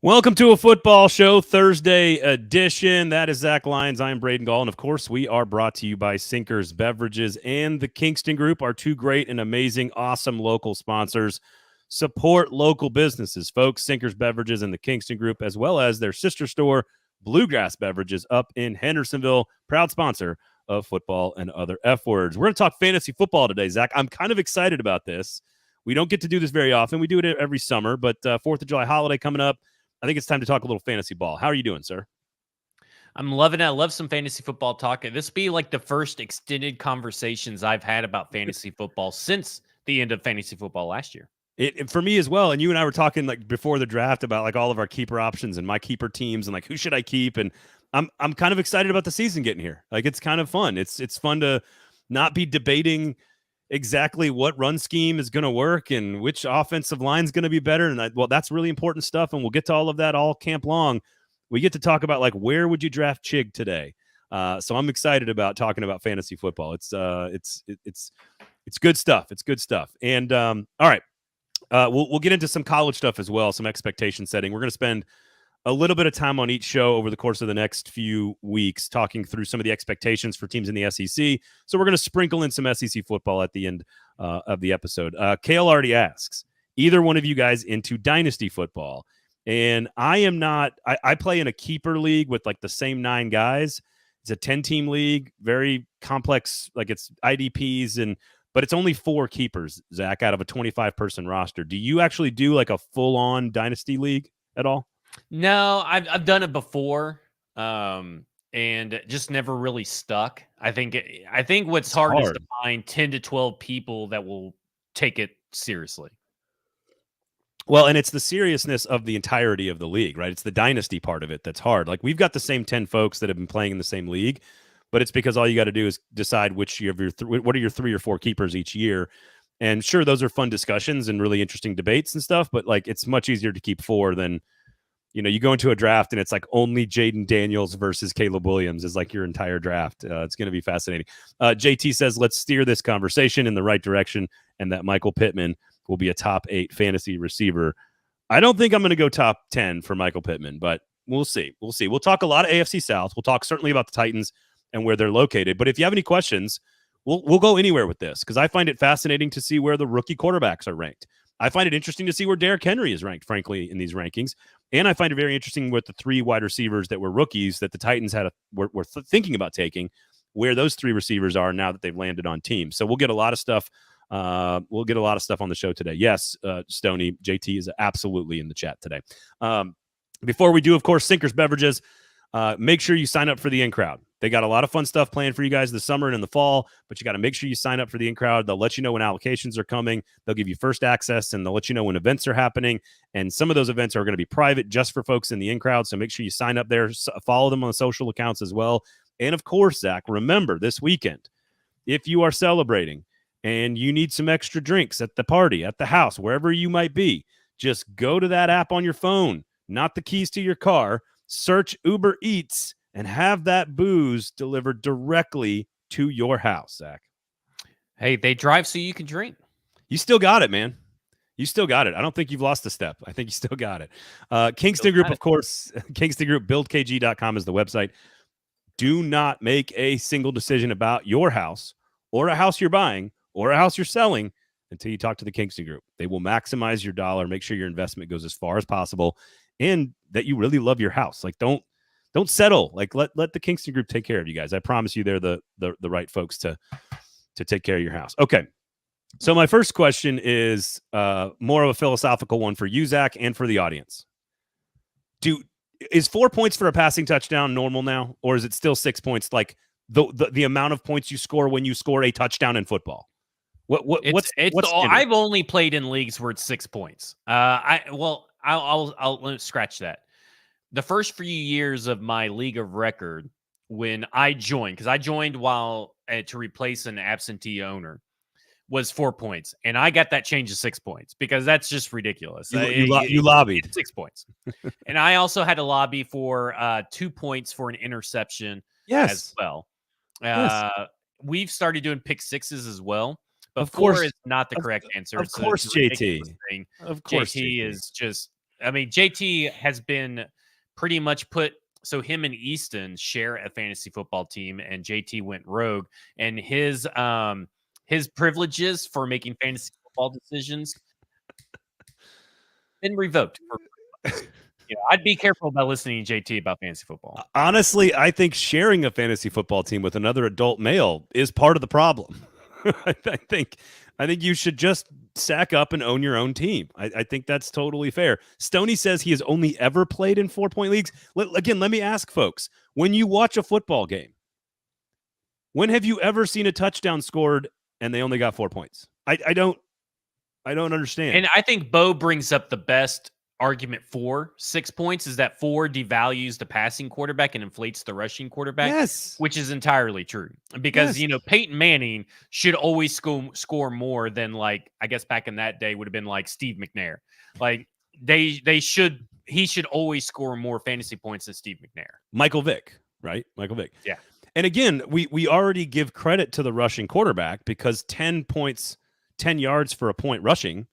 Welcome to a football show, Thursday edition. That is Zach Lyons. I'm Braden Gall. And of course, we are brought to you by Sinkers Beverages and the Kingston Group, our two great and amazing, awesome local sponsors. Support local businesses, folks. Sinkers Beverages and the Kingston Group, as well as their sister store, Bluegrass Beverages, up in Hendersonville, proud sponsor of football and other F words. We're going to talk fantasy football today, Zach. I'm kind of excited about this. We don't get to do this very often. We do it every summer, but 4th of July holiday coming up. I think it's time to talk a little fantasy ball. How are you doing, sir? I'm loving it. I love some fantasy football talk. This will be like the first extended conversations I've had about fantasy football since the end of fantasy football last year. It for me as well. And you and I were talking like before the draft about like all of our keeper options and my keeper teams and like who should I keep. And I'm kind of excited about the season getting here. Like it's kind of fun. It's fun to not be debating exactly what run scheme is going to work and which offensive line is going to be better. And that's really important stuff. And we'll get to all of that all camp long. We get to talk about like where would you draft Chig today. So I'm excited about talking about fantasy football. It's good stuff. It's good stuff. And all right, we'll get into some college stuff as well, some expectation setting. We're going to spend a little bit of time on each show over the course of the next few weeks, talking through some of the expectations for teams in the SEC. So we're going to sprinkle in some SEC football at the end of the episode. Kale already asks, either one of you guys into dynasty football? And I am not. I play in a keeper league with like the same 9 guys. It's a 10-team league, very complex. Like it's IDPs but it's only 4 keepers, Zach, out of a 25-person roster. Do you actually do like a full-on dynasty league at all? No, I've done it before, and just never really stuck. I think what's hard is to find 10 to 12 people that will take it seriously. Well, and it's the seriousness of the entirety of the league, right? It's the dynasty part of it that's hard. Like we've got the same 10 folks that have been playing in the same league, but it's because all you got to do is decide which of your what are your 3 or 4 keepers each year. And sure, those are fun discussions and really interesting debates and stuff, but like it's much easier to keep 4 than you go into a draft and it's like only Jaden Daniels versus Caleb Williams is like your entire draft. It's going to be fascinating. JT says, let's steer this conversation in the right direction and that Michael Pittman will be a top 8 fantasy receiver. I don't think I'm going to go top 10 for Michael Pittman, but we'll see. We'll see. We'll talk a lot of AFC South. We'll talk certainly about the Titans and where they're located. But if you have any questions, we'll go anywhere with this because I find it fascinating to see where the rookie quarterbacks are ranked. I find it interesting to see where Derrick Henry is ranked, frankly, in these rankings. And I find it very interesting with the 3 wide receivers that were rookies that the Titans were thinking about taking, where those 3 receivers are now that they've landed on teams. So we'll get a lot of stuff. We'll get a lot of stuff on the show today. Yes, Stoney, JT is absolutely in the chat today. Before we do, of course, Sinkers Beverages. Make sure you sign up for the in-crowd. They got a lot of fun stuff planned for you guys this summer and in the fall, but you got to make sure you sign up for the in-crowd. They'll let you know when allocations are coming. They'll give you first access, and they'll let you know when events are happening. And some of those events are going to be private just for folks in the in-crowd, so make sure you sign up there. Follow them on the social accounts as well. And, of course, Zach, remember this weekend, if you are celebrating and you need some extra drinks at the party, at the house, wherever you might be, just go to that app on your phone, not the keys to your car, search Uber Eats, and have that booze delivered directly to your house, Zach. Hey, they drive so you can drink. You still got it, man. You still got it. I don't think you've lost a step. I think you still got it. Kingston Group, of course. Kingston Group, buildkg.com is the website. Do not make a single decision about your house or a house you're buying or a house you're selling until you talk to the Kingston Group. They will maximize your dollar, make sure your investment goes as far as possible, and that you really love your house. Like, don't settle. Like, let the Kingston Group take care of you guys. I promise you they're the right folks to take care of your house. Okay. So my first question is more of a philosophical one for you, Zach, and for the audience. Is 4 points for a passing touchdown normal now, or is it still 6 points, like the amount of points you score when you score a touchdown in football? What's I've only played in leagues where it's 6 points. I'll scratch that. The first few years of my league of record, when I joined, because I joined while to replace an absentee owner, was 4 points, and I got that changed to 6 points because that's just ridiculous. You lobbied 6 points, and I also had to lobby for 2 points for an interception as well. We've started doing pick sixes as well. But of course, 4 is not the correct answer. Of course, JT. Of course, JT is just I mean, JT has been pretty much put. So him and Easton share a fantasy football team, and JT went rogue, and his privileges for making fantasy football decisions been revoked for months. I'd be careful about listening to JT about fantasy football. Honestly, I think sharing a fantasy football team with another adult male is part of the problem. I think you should just sack up and own your own team. I think that's totally fair. Stoney says he has only ever played in 4-point leagues. Again, let me ask folks, when you watch a football game, when have you ever seen a touchdown scored and they only got 4 points? I don't understand. And I think Bo brings up the best argument for 6 points is that 4 devalues the passing quarterback and inflates the rushing quarterback. Yes. Which is entirely true because, Peyton Manning should always score more than, like, I guess back in that day would have been like Steve McNair. Like he should always score more fantasy points than Steve McNair. Michael Vick, right? Michael Vick. Yeah. And again, we already give credit to the rushing quarterback because 10 points, 10 yards for a point rushing,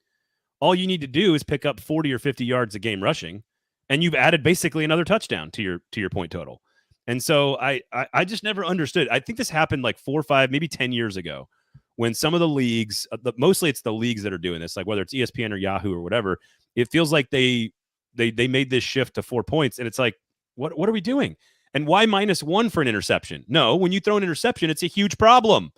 all you need to do is pick up 40 or 50 yards a game rushing, and you've added basically another touchdown to your point total. And so I just never understood. I think this happened like 4 or 5, maybe 10 years ago when some of the leagues, mostly it's the leagues that are doing this, like whether it's ESPN or Yahoo or whatever, it feels like they made this shift to 4 points, and it's like, what are we doing? And why -1 for an interception? No, when you throw an interception, it's a huge problem.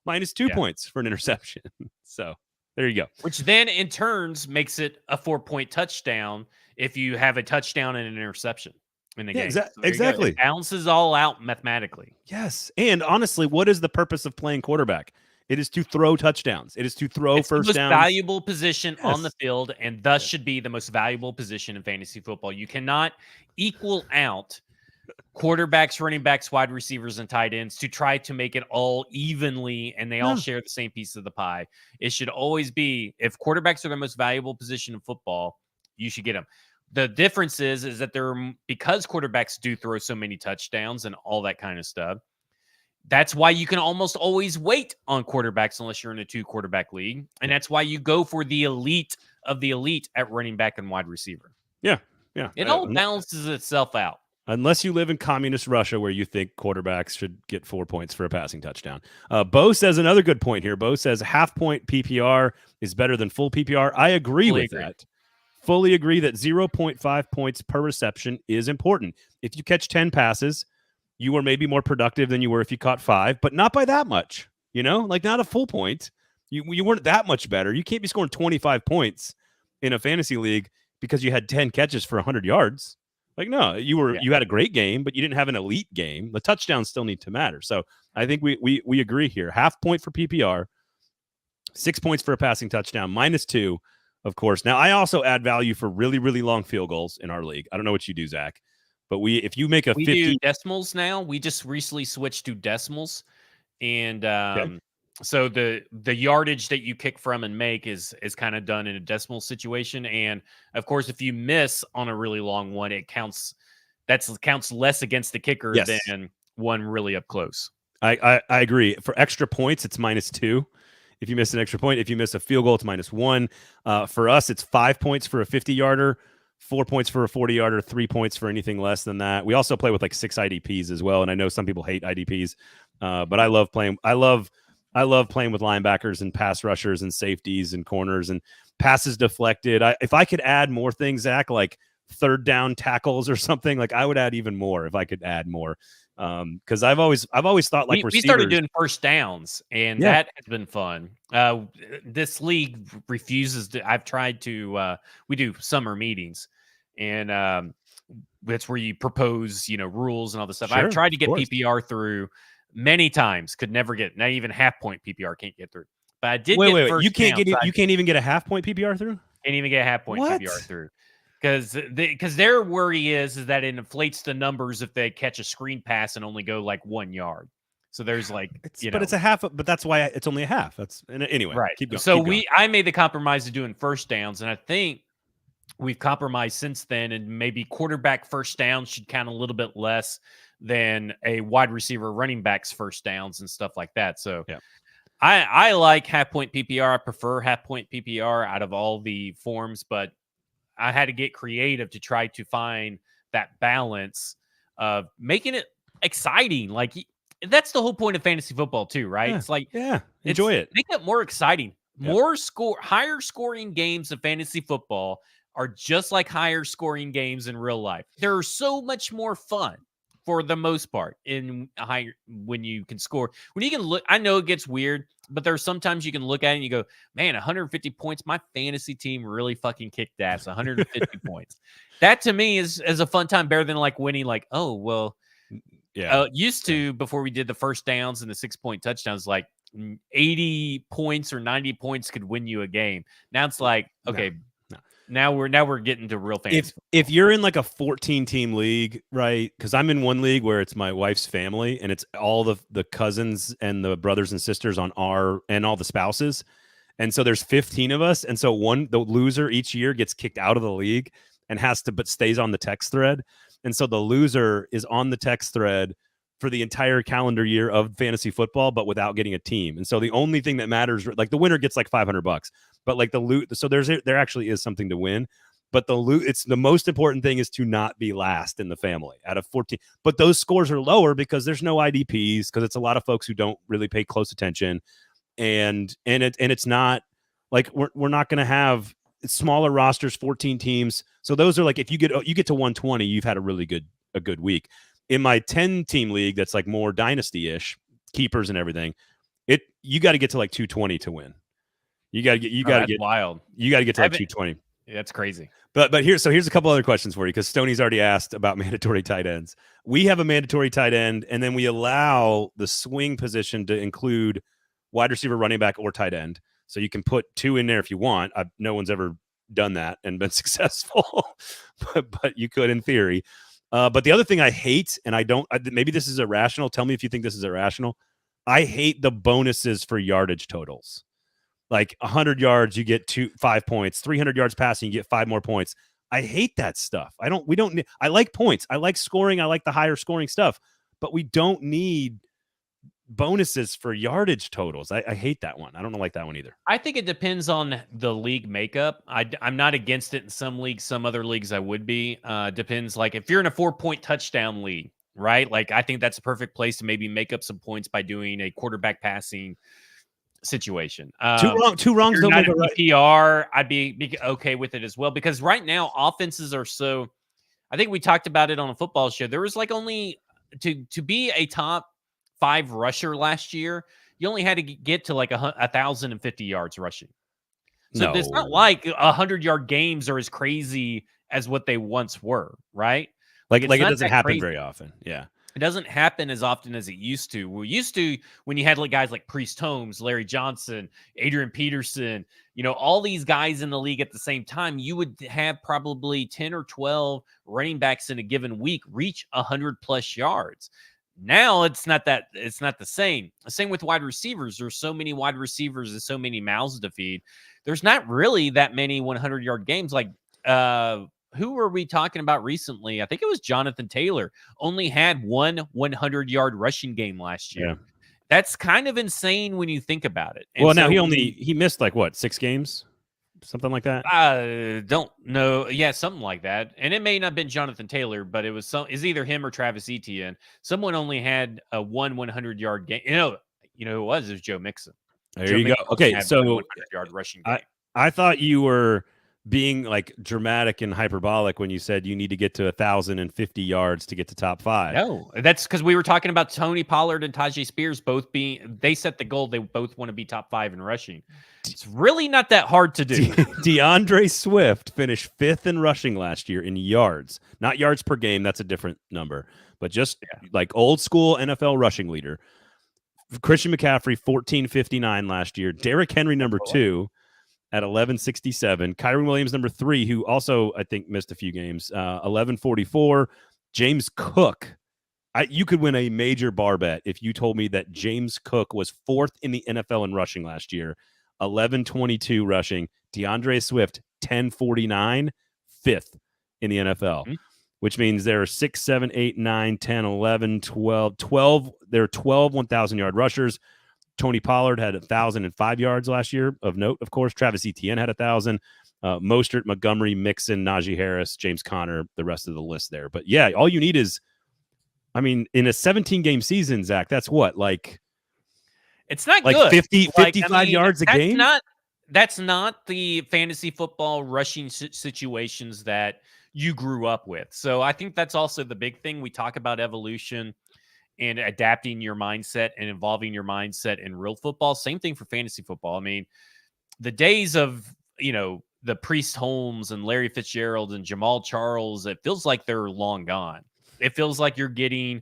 -2 points for an interception. So there you go. Which then in turns makes it a 4-point touchdown if you have a touchdown and an interception in the game. So exactly. It balances all out mathematically. Yes. And honestly, what is the purpose of playing quarterback? It is to throw touchdowns. It is to throw first downs. The most valuable position on the field, and thus should be the most valuable position in fantasy football. You cannot equal out quarterbacks, running backs, wide receivers, and tight ends to try to make it all evenly, and they all share the same piece of the pie. It should always be, if quarterbacks are the most valuable position in football, you should get them. The difference is that because quarterbacks do throw so many touchdowns and all that kind of stuff, that's why you can almost always wait on quarterbacks unless you're in a 2-quarterback league, and that's why you go for the elite of the elite at running back and wide receiver. Yeah. It all balances itself out. Unless you live in communist Russia where you think quarterbacks should get 4 points for a passing touchdown. Bo says another good point here. Bo says half-point PPR is better than full PPR. I agree with that. Fully agree that 0.5 points per reception is important. If you catch 10 passes, you are maybe more productive than you were if you caught 5, but not by that much. Like not a full point. You weren't that much better. You can't be scoring 25 points in a fantasy league because you had 10 catches for 100 yards. Like, no, you had a great game, but you didn't have an elite game. The touchdowns still need to matter. So I think we agree here. Half point for PPR, 6 points for a passing touchdown, -2, of course. Now, I also add value for really, really long field goals in our league. I don't know what you do, Zach, but if you make we do decimals now. We just recently switched to decimals, and so the yardage that you kick from and make is kind of done in a decimal situation. And of course, if you miss on a really long one, it counts. That counts less against the kicker than one really up close. I agree. For extra points, it's -2. If you miss an extra point, if you miss a field goal, it's -1. For us, it's 5 points for a 50-yarder, 4 points for a 40-yarder, 3 points for anything less than that. We also play with like 6 IDPs as well. And I know some people hate IDPs, but I love playing. I love playing with linebackers and pass rushers and safeties and corners and passes deflected. If I could add more things, Zach, like third down tackles or something, like I would add even more if I could add more. Because I've always thought like we started doing first downs, and that has been fun. This league refuses to. I've tried to. We do summer meetings, and that's where you propose, rules and all this stuff. Sure, I've tried to get PPR through many times, could never get, not even half-point PPR can't get through. But I did wait. You can't even get a half-point PPR through? Can't even get a half-point PPR through. Because their worry is that it inflates the numbers if they catch a screen pass and only go like 1 yard. So there's like, but it's a half. But that's why it's only a half. That's anyway. Right. Keep going, so keep going. I made the compromise of doing first downs, and I think we've compromised since then. And maybe quarterback first down should count a little bit less than a wide receiver running back's first downs and stuff like that. So I like half-point PPR. I prefer half-point PPR out of all the forms, but I had to get creative to try to find that balance of making it exciting. Like that's the whole point of fantasy football too, right? Yeah. It's like Yeah. Enjoy it. make it more exciting. Yep. Higher scoring games of fantasy football are just like higher scoring games in real life. They're so much more fun for the most part in higher when you can score. When you can look, I know it gets weird, but there's sometimes you can look at it and you go, man, 150 points. My fantasy team really fucking kicked ass. 150 points. That to me is a fun time, better than like winning, like, oh, well, used to before we did the first downs and the 6-point touchdowns, like 80 points or 90 points could win you a game. Now it's like, okay, now we're getting to real fantasy. If you're in like a 14-team league, right? Because I'm in one league where it's my wife's family and it's all the cousins and the brothers and sisters on and all the spouses. And so there's 15 of us. And so the loser each year gets kicked out of the league and but stays on the text thread. And so the loser is on the text thread for the entire calendar year of fantasy football, but without getting a team. And so the only thing that matters, like the winner gets like $500, but like the loot. So there actually is something to win, but the loot, it's the most important thing is to not be last in the family out of 14. But those scores are lower because there's no IDPs, because it's a lot of folks who don't really pay close attention. And it's not like we're not going to have smaller rosters, 14 teams. So those are like, if you get to 120, you've had a good week. In my 10-team league, that's like more dynasty-ish, keepers and everything, you got to get to like 220 to win. You got to get wild. You got to get to like 220. Yeah, that's crazy. But here's a couple other questions for you, because Stoney's already asked about mandatory tight ends. We have a mandatory tight end, and then we allow the swing position to include wide receiver, running back, or tight end. So you can put 2 in there if you want. No one's ever done that and been successful, but you could in theory. But the other thing I hate, and maybe this is irrational. Tell me if you think this is irrational. I hate the bonuses for yardage totals. Like 100 yards, you get 5 points. 300 yards passing, you get 5 more points. I hate that stuff. I like points. I like scoring. I like the higher scoring stuff, but we don't need bonuses for yardage totals. I hate that one. I don't like that one either. I think it depends on the league makeup. I'm not against it in some leagues. Some other leagues I would be. Depends. Like if you're in a 4-point touchdown league, right? Like I think that's a perfect place to maybe make up some points by doing a quarterback passing situation. Two wrongs don't make a right. PPR, I'd be okay with it as well, because right now offenses are so. I think we talked about it on a football show. There was like only to be a top 5 rusher last year, you only had to get to like 1,050 yards rushing. So it's not like 100-yard games are as crazy as what they once were, right? Like it doesn't happen very often. Yeah. It doesn't happen as often as it used to. We used to, when you had like guys like Priest Holmes, Larry Johnson, Adrian Peterson, all these guys in the league at the same time, you would have probably 10 or 12 running backs in a given week reach 100+ yards. Now it's not the same. Same with wide receivers. There's so many wide receivers and so many mouths to feed. There's not really that many 100-yard games. Like, who were we talking about recently? I think it was Jonathan Taylor. Only had one 100-yard rushing game last year. Yeah. That's kind of insane when you think about it. And well, now he missed like what, 6 games? Something like that. Don't know. Yeah, something like that. And it may not have been Jonathan Taylor, but it was it's either him or Travis Etienne. Someone only had a 100-yard game. Who it was? It was Joe Mixon. There you go. Okay, so 100-yard rushing game. I thought you were being like dramatic and hyperbolic when you said you need to get to 1,050 yards to get to top 5. No, that's because we were talking about Tony Pollard and Tajay Spears they set the goal. They both want to be top 5 in rushing. It's really not that hard to do. DeAndre Swift finished 5th in rushing last year in yards, not yards per game. That's a different number, but just like old school NFL rushing leader. Christian McCaffrey, 1459 last year. Derrick Henry, number 2. At 1167, Kyron Williams number 3, who also I think missed a few games. 1144, James Cook. You could win a major bar bet if you told me that James Cook was 4th in the NFL in rushing last year. 1122 rushing. DeAndre Swift 1049, 5th in the NFL, which means there are 6, 7, 8, 9, 10, 11, 12. There are 12 1,000-yard rushers. Tony Pollard had 1,005 yards last year of note, of course. Travis Etienne had 1,000. Mostert, Montgomery, Mixon, Najee Harris, James Conner, the rest of the list there. But yeah, all you need is, I mean, in a 17-game season, Zach, that's what, like it's not like good. 50, Like, 55 yards a game? That's not the fantasy football rushing situations that you grew up with. So I think that's also the big thing. We talk about evolution and adapting your mindset and involving your mindset in real football. Same thing for fantasy football. I mean, the days of, the Priest Holmes and Larry Fitzgerald and Jamal Charles, it feels like they're long gone. It feels like you're getting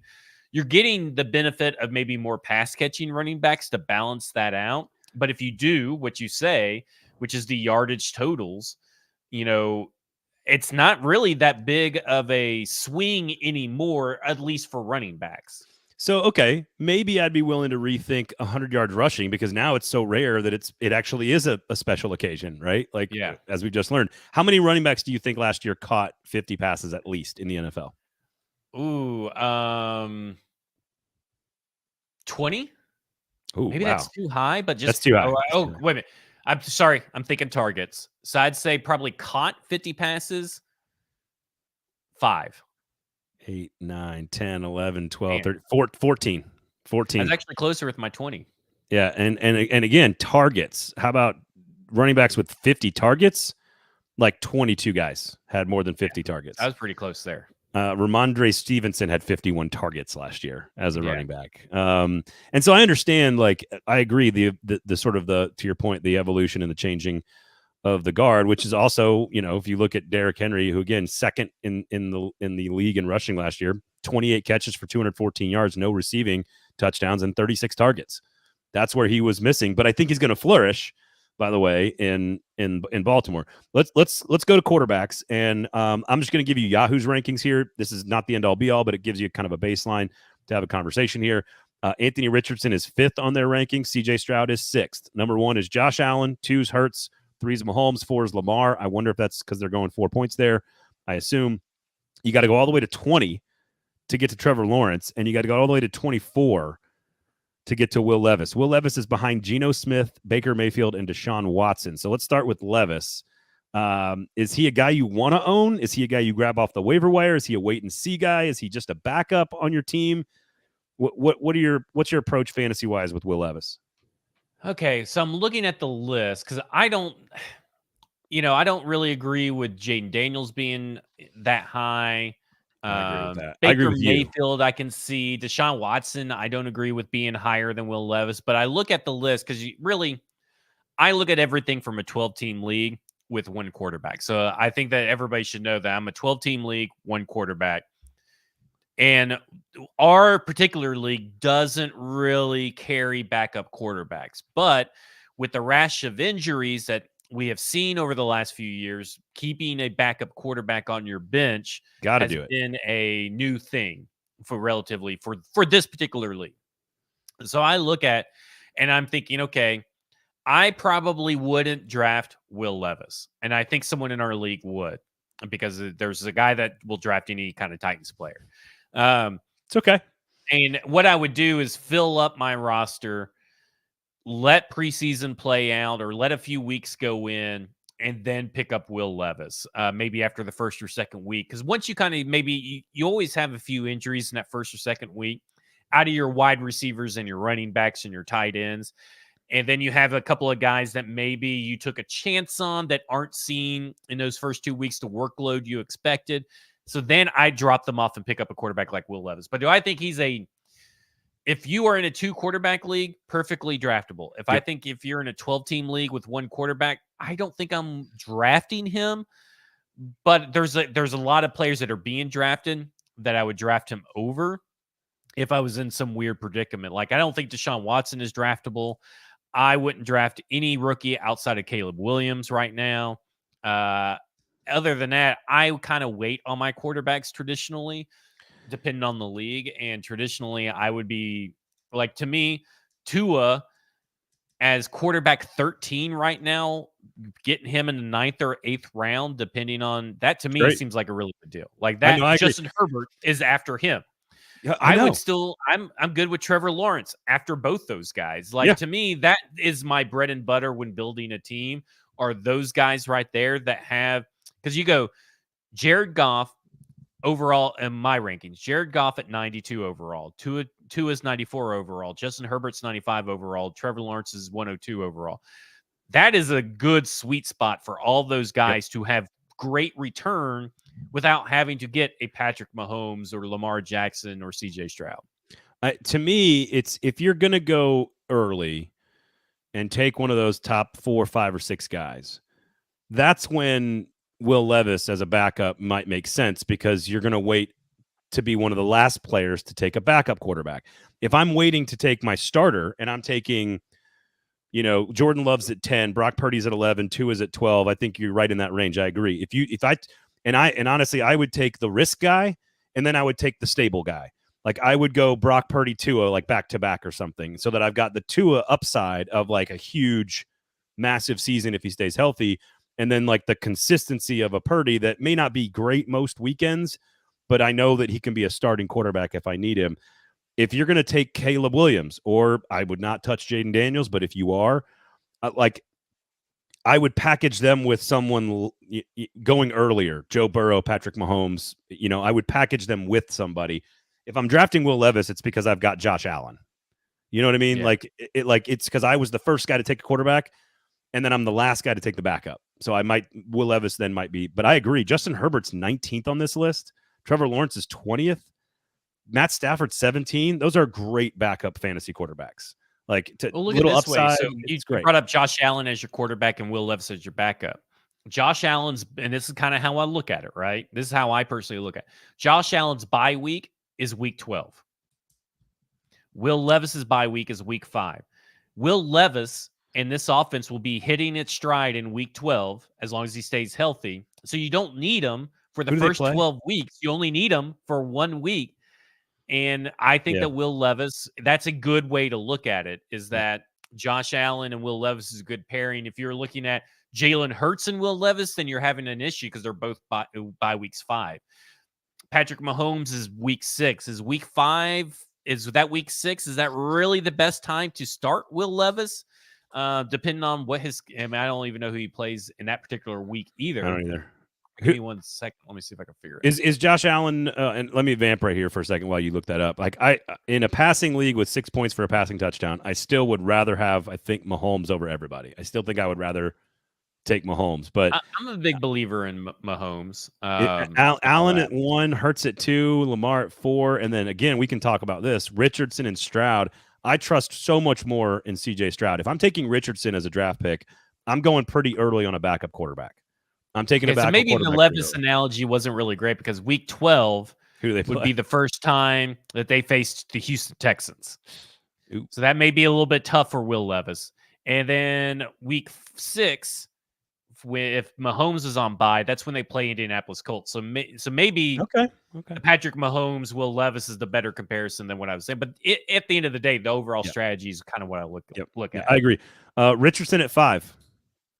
the benefit of maybe more pass catching running backs to balance that out. But if you do what you say, which is the yardage totals, it's not really that big of a swing anymore, at least for running backs. So, okay, maybe I'd be willing to rethink 100 yards rushing, because now it's so rare that it actually is a special occasion, right? Like, Yeah. as we just learned. How many running backs do you think last year caught 50 passes at least in the NFL? Ooh, 20? Ooh, Maybe wow. that's too high, but That's too high. Oh, wait a minute. I'm sorry. I'm thinking targets. So I'd say probably caught 50 passes. 5. 8, 9, 10, 11, 12, Man. 13, 14. I 14. was actually closer with my 20. Yeah, and again, targets. How about running backs with 50 targets? Like 22 guys had more than 50 targets. I was pretty close there. Ramondre Stevenson had 51 targets last year as a Yeah. running back. And so I understand, like, I agree, the sort of to your point, the evolution and the changing of the guard, which is also, if you look at Derrick Henry, who again second in the league in rushing last year, 28 catches for 214 yards, no receiving touchdowns, and 36 targets. That's where he was missing, but I think he's going to flourish, by the way, in Baltimore. Let's go to quarterbacks, and I'm just going to give you Yahoo's rankings here. This is not the end all be all, but it gives you kind of a baseline to have a conversation here. Anthony Richardson is 5th on their rankings. CJ Stroud is 6th. Number 1 is Josh Allen. 2 is Hurts. 3 is Mahomes. 4 is Lamar. I wonder if that's because they're going 4 points there. I assume you got to go all the way to 20 to get to Trevor Lawrence, and you got to go all the way to 24 to get to Will Levis. Will Levis is behind Geno Smith, Baker Mayfield, and Deshaun Watson. So let's start with Levis. Is he a guy you want to own? Is he a guy you grab off the waiver wire? Is he a wait and see guy? Is he just a backup on your team? What's your approach fantasy wise with Will Levis? Okay, so I'm looking at the list because I don't really agree with Jaden Daniels being that high. I agree with that. Baker I agree with Mayfield, I can see. Deshaun Watson, I don't agree with being higher than Will Levis, but I look at the list because I look at everything from a 12-team league with one quarterback. So I think that everybody should know that I'm a 12-team league, one quarterback. And our particular league doesn't really carry backup quarterbacks. But with the rash of injuries that we have seen over the last few years, keeping a backup quarterback on your bench has been a new thing for this particular league. So I look at, and I'm thinking, okay, I probably wouldn't draft Will Levis. And I think someone in our league would, because there's a guy that will draft any kind of Titans player. It's okay. And what I would do is fill up my roster, let preseason play out, or let a few weeks go in, and then pick up Will Levis, maybe after the first or second week. Because once you kind of you always have a few injuries in that first or second week out of your wide receivers and your running backs and your tight ends. And then you have a couple of guys that maybe you took a chance on that aren't seen in those first 2 weeks the workload you expected. So then I drop them off and pick up a quarterback like Will Levis. But do I think if you are in a 2-quarterback league, perfectly draftable. I think if you're in a 12-team league with 1 quarterback, I don't think I'm drafting him. But there's a lot of players that are being drafted that I would draft him over if I was in some weird predicament. Like, I don't think Deshaun Watson is draftable. I wouldn't draft any rookie outside of Caleb Williams right now. Other than that, I kind of wait on my quarterbacks traditionally, depending on the league. And traditionally, I would be like, to me, Tua as quarterback 13 right now, getting him in the 9th or 8th round, depending on that, to me, seems like a really good deal. Like that, Justin Herbert is after him. Yeah, I would still, I'm good with Trevor Lawrence after both those guys. Like, to me, that is my bread and butter when building a team. are those guys right there that have, because you go Jared Goff overall in my rankings, Jared Goff at 92 overall, Tua's 94 overall, Justin Herbert's 95 overall, Trevor Lawrence is 102 overall. That is a good sweet spot for all those guys to have great return without having to get a Patrick Mahomes or Lamar Jackson or CJ Stroud. To me, it's if you're going to go early and take one of those top 4, 5, or 6 guys, that's when Will Levis as a backup might make sense because you're going to wait to be one of the last players to take a backup quarterback. If I'm waiting to take my starter and I'm taking, Jordan Love's at 10, Brock Purdy's at 11, Tua is at 12, I think you're right in that range. I agree. And honestly, I would take the risk guy and then I would take the stable guy. Like I would go Brock Purdy, Tua, like back to back or something, so that I've got the Tua upside of like a huge, massive season if he stays healthy, and then like the consistency of a Purdy that may not be great most weekends, but I know that he can be a starting quarterback if I need him. If you're going to take Caleb Williams, or I would not touch Jaden Daniels, but if you are, I would package them with someone going earlier, Joe Burrow, Patrick Mahomes. I would package them with somebody. If I'm drafting Will Levis, it's because I've got Josh Allen. You know what I mean? Yeah. It's because I was the first guy to take a quarterback, and then I'm the last guy to take the backup. So Will Levis then might be. But I agree. Justin Herbert's 19th on this list. Trevor Lawrence is 20th. Matt Stafford 17. Those are great backup fantasy quarterbacks. Look at this upside, way. So you great. brought up Josh Allen as your quarterback and Will Levis as your backup. Josh Allen's, and this is kind of how I look at it, right? This is how I personally look at it. Josh Allen's bye week is week 12. Will Levis's bye week is week 5. Will Levis and this offense will be hitting its stride in week 12 as long as he stays healthy. So you don't need him for the first 12 weeks. You only need him for 1 week. And I think that Will Levis, that's a good way to look at it, is that Josh Allen and Will Levis is a good pairing. If you're looking at Jalen Hurts and Will Levis, then you're having an issue because they're both by weeks 5. Patrick Mahomes is week 6. Is week 5, is that week 6? Is that really the best time to start Will Levis? Depending on what I don't even know who he plays in that particular week either. I don't either. Give me 1 second. Let me see if I can figure it out. Is Josh Allen, and let me vamp right here for a second while you look that up. Like in a passing league with 6 points for a passing touchdown, I still would rather have, I think, Mahomes over everybody. I still think I would rather take Mahomes, but I'm a big believer in Mahomes. Allen at 1, Hurts at 2, Lamar at 4, and then again we can talk about this. Richardson and Stroud. I trust so much more in CJ Stroud. If I'm taking Richardson as a draft pick, I'm going pretty early on a backup quarterback. I'm taking a backup quarterback. So maybe the Levis analogy wasn't really great because week 12 would be the first time that they faced the Houston Texans. Ooh. So that may be a little bit tough for Will Levis. And then week 6. If Mahomes is on bye, that's when they play Indianapolis Colts. So maybe Patrick Mahomes, Will Levis is the better comparison than what I was saying. But at the end of the day, the overall strategy is kind of what I look at. I agree. Richardson at 5.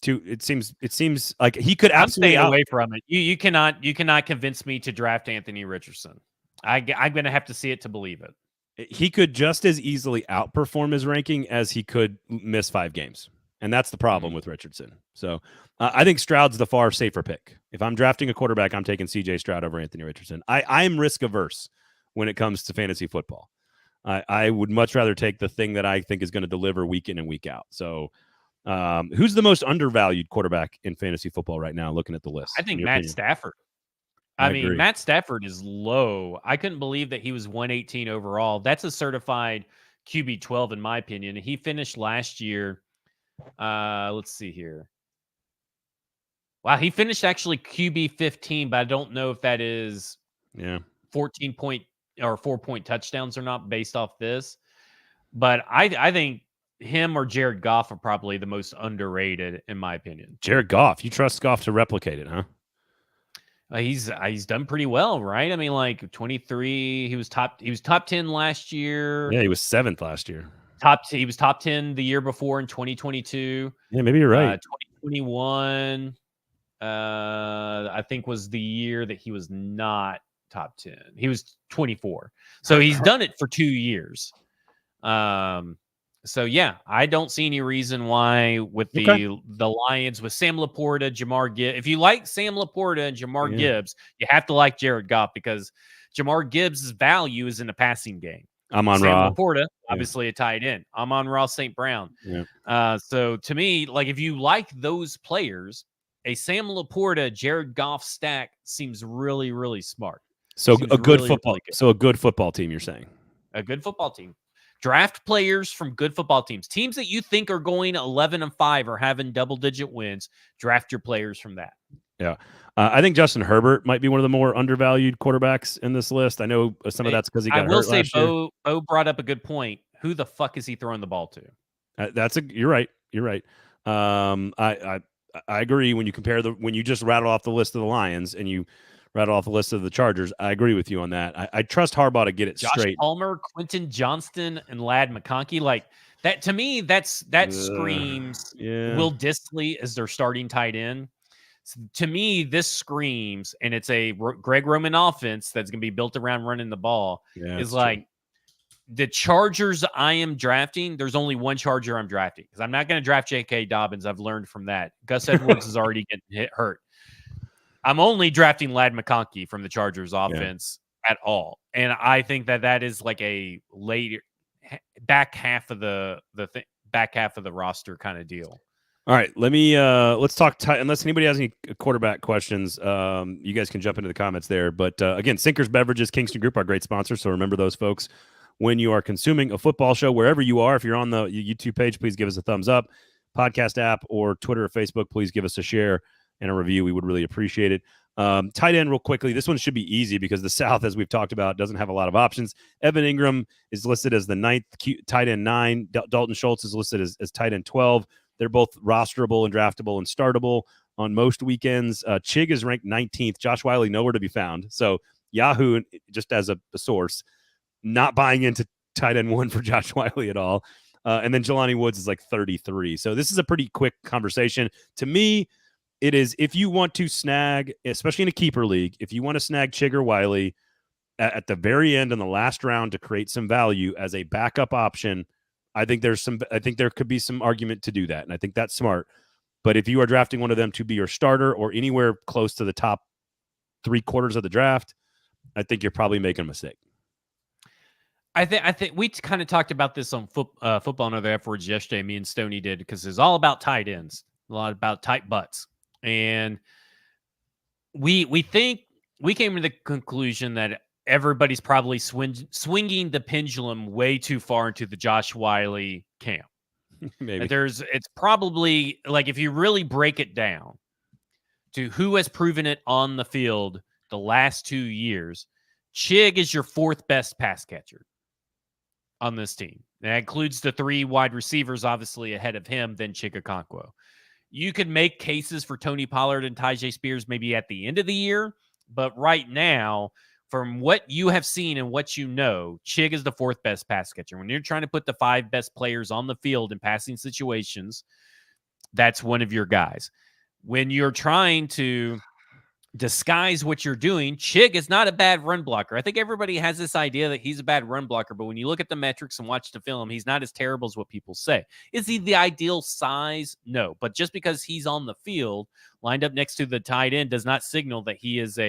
It seems like he could absolutely. I'm staying away from it. You cannot convince me to draft Anthony Richardson. I'm going to have to see it to believe it. He could just as easily outperform his ranking as he could miss 5 games. And that's the problem with Richardson. So I think Stroud's the far safer pick. If I'm drafting a quarterback, I'm taking CJ Stroud over Anthony Richardson. I'm risk averse when it comes to fantasy football. I would much rather take the thing that I think is going to deliver week in and week out. So who's the most undervalued quarterback in fantasy football right now, looking at the list? I think Matt Stafford. I mean, Matt Stafford is low. I couldn't believe that he was 118 overall. That's a certified QB 12, in my opinion. He finished last year. Let's see here. Wow, he finished actually QB 15, but I don't know if that is 14 point or 4-point touchdowns or not based off this. But I think him or Jared Goff are probably the most underrated, in my opinion. Jared Goff, you trust Goff to replicate it, huh? He's done pretty well, right? I mean, like 23, he was top 10 last year. Yeah, he was 7th last year. He was top 10 the year before in 2022. Yeah, maybe you're right. 2021, I think was the year that he was not top 10. He was 24. So he's done it for 2 years. So yeah, I don't see any reason why with Okay. the Lions with Sam Laporta, Jamar Gibbs. If you like Sam Laporta and Jamar Yeah. Gibbs, you have to like Jared Goff because Jamar Gibbs' value is in the passing game. Amon Sam Ra. Laporta, Yeah. obviously a tight end. Amon-Ra St. Brown. Yeah. So to me, like if you like those players, a Sam Laporta, Jared Goff stack seems really, really smart. So Seems a good really, football. really good. So a good football team, you're saying? A good football team. Draft players from good football teams. Teams that you think are going 11-5 or having double-digit wins, draft your players from that. Yeah. I think Justin Herbert might be one of the more undervalued quarterbacks in this list. I know some of that's because he got hurt last year. Bo brought up a good point. Who the fuck is he throwing the ball to? You're right. You're right. I agree when you compare when you just rattle off the list of the Lions and you rattle off the list of the Chargers. I agree with you on that. I trust Harbaugh to get it Josh straight. Palmer, Quentin Johnston, and Ladd McConkey. Like that to me, that screams Will Dissly as their starting tight end. So to me, this screams, and it's a Greg Roman offense that's going to be built around running the ball. Yeah, is like true. The Chargers I am drafting. There's only one Charger I'm drafting because I'm not going to draft J.K. Dobbins. I've learned from that. Gus Edwards is already getting hurt. I'm only drafting Ladd McConkey from the Chargers offense at all, and I think that is like a later back half of the back half of the roster kind of deal. All right, let's talk. Unless anybody has any quarterback questions, you guys can jump into the comments there. But again, Sinkers Beverages, Kingston Group, our great sponsor. So remember those folks when you are consuming a football show, wherever you are. If you're on the YouTube page, please give us a thumbs up. Podcast app or Twitter or Facebook, please give us a share and a review. We would really appreciate it. Tight end, real quickly. This one should be easy because the South, as we've talked about, doesn't have a lot of options. Evan Ingram is listed as the 9th tight end 9. Dalton Schultz is listed as tight end 12. They're both rosterable and draftable and startable on most weekends. Chig is ranked 19th. Josh Wiley nowhere to be found. So Yahoo, just as a source, not buying into tight end 1 for Josh Wiley at all. And then Jelani Woods is like 33. So this is a pretty quick conversation. To me, it is if you want to snag, especially in a keeper league, if you want to snag Chig or Wiley at the very end in the last round to create some value as a backup option, I think there could be some argument to do that, and I think that's smart. But if you are drafting one of them to be your starter or anywhere close to the top 3/4 of the draft, I think you're probably making a mistake. I think we kind of talked about this on Football and Other F Words yesterday. Me and Stoney did because it's all about tight ends, a lot about tight butts, and we think we came to the conclusion that everybody's probably swinging the pendulum way too far into the Josh Wiley camp. Maybe it's probably like if you really break it down to who has proven it on the field the last 2 years, Chig is your 4th best pass catcher on this team. That includes the 3 wide receivers, obviously ahead of him, then Chig Okonkwo. You could make cases for Tony Pollard and Tyjae Spears maybe at the end of the year, but right now, from what you have seen and what you know, Chig is the 4th best pass catcher. When you're trying to put the 5 best players on the field in passing situations, that's one of your guys. When you're trying to disguise what you're doing, Chig is not a bad run blocker. I think everybody has this idea that he's a bad run blocker, but when you look at the metrics and watch the film, he's not as terrible as what people say. Is he the ideal size? No. But just because he's on the field, lined up next to the tight end, does not signal that he is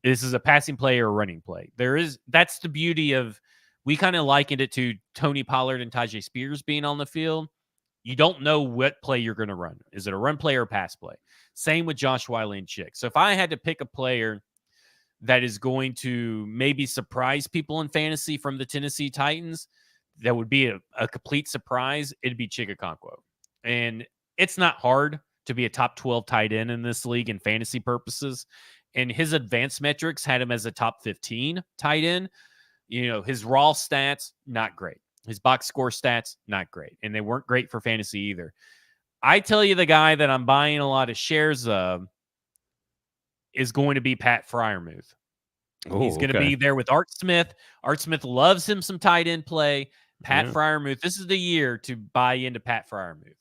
this is a passing play or a running play. That's the beauty of, we kind of likened it to Tony Pollard and Tyjae Spears being on the field. You don't know what play you're going to run. Is it a run play or a pass play? Same with Josh Wiley and Chig. So if I had to pick a player that is going to maybe surprise people in fantasy from the Tennessee Titans, that would be a complete surprise, it'd be Chig Okonkwo. And it's not hard to be a top 12 tight end in this league in fantasy purposes. And his advanced metrics had him as a top 15 tight end. His raw stats, not great. His box score stats, not great. And they weren't great for fantasy either. I tell you, the guy that I'm buying a lot of shares of is going to be Pat Freiermuth. He's going to be there with Art Smith. Art Smith loves him some tight end play. Pat Freiermuth, this is the year to buy into Pat Freiermuth.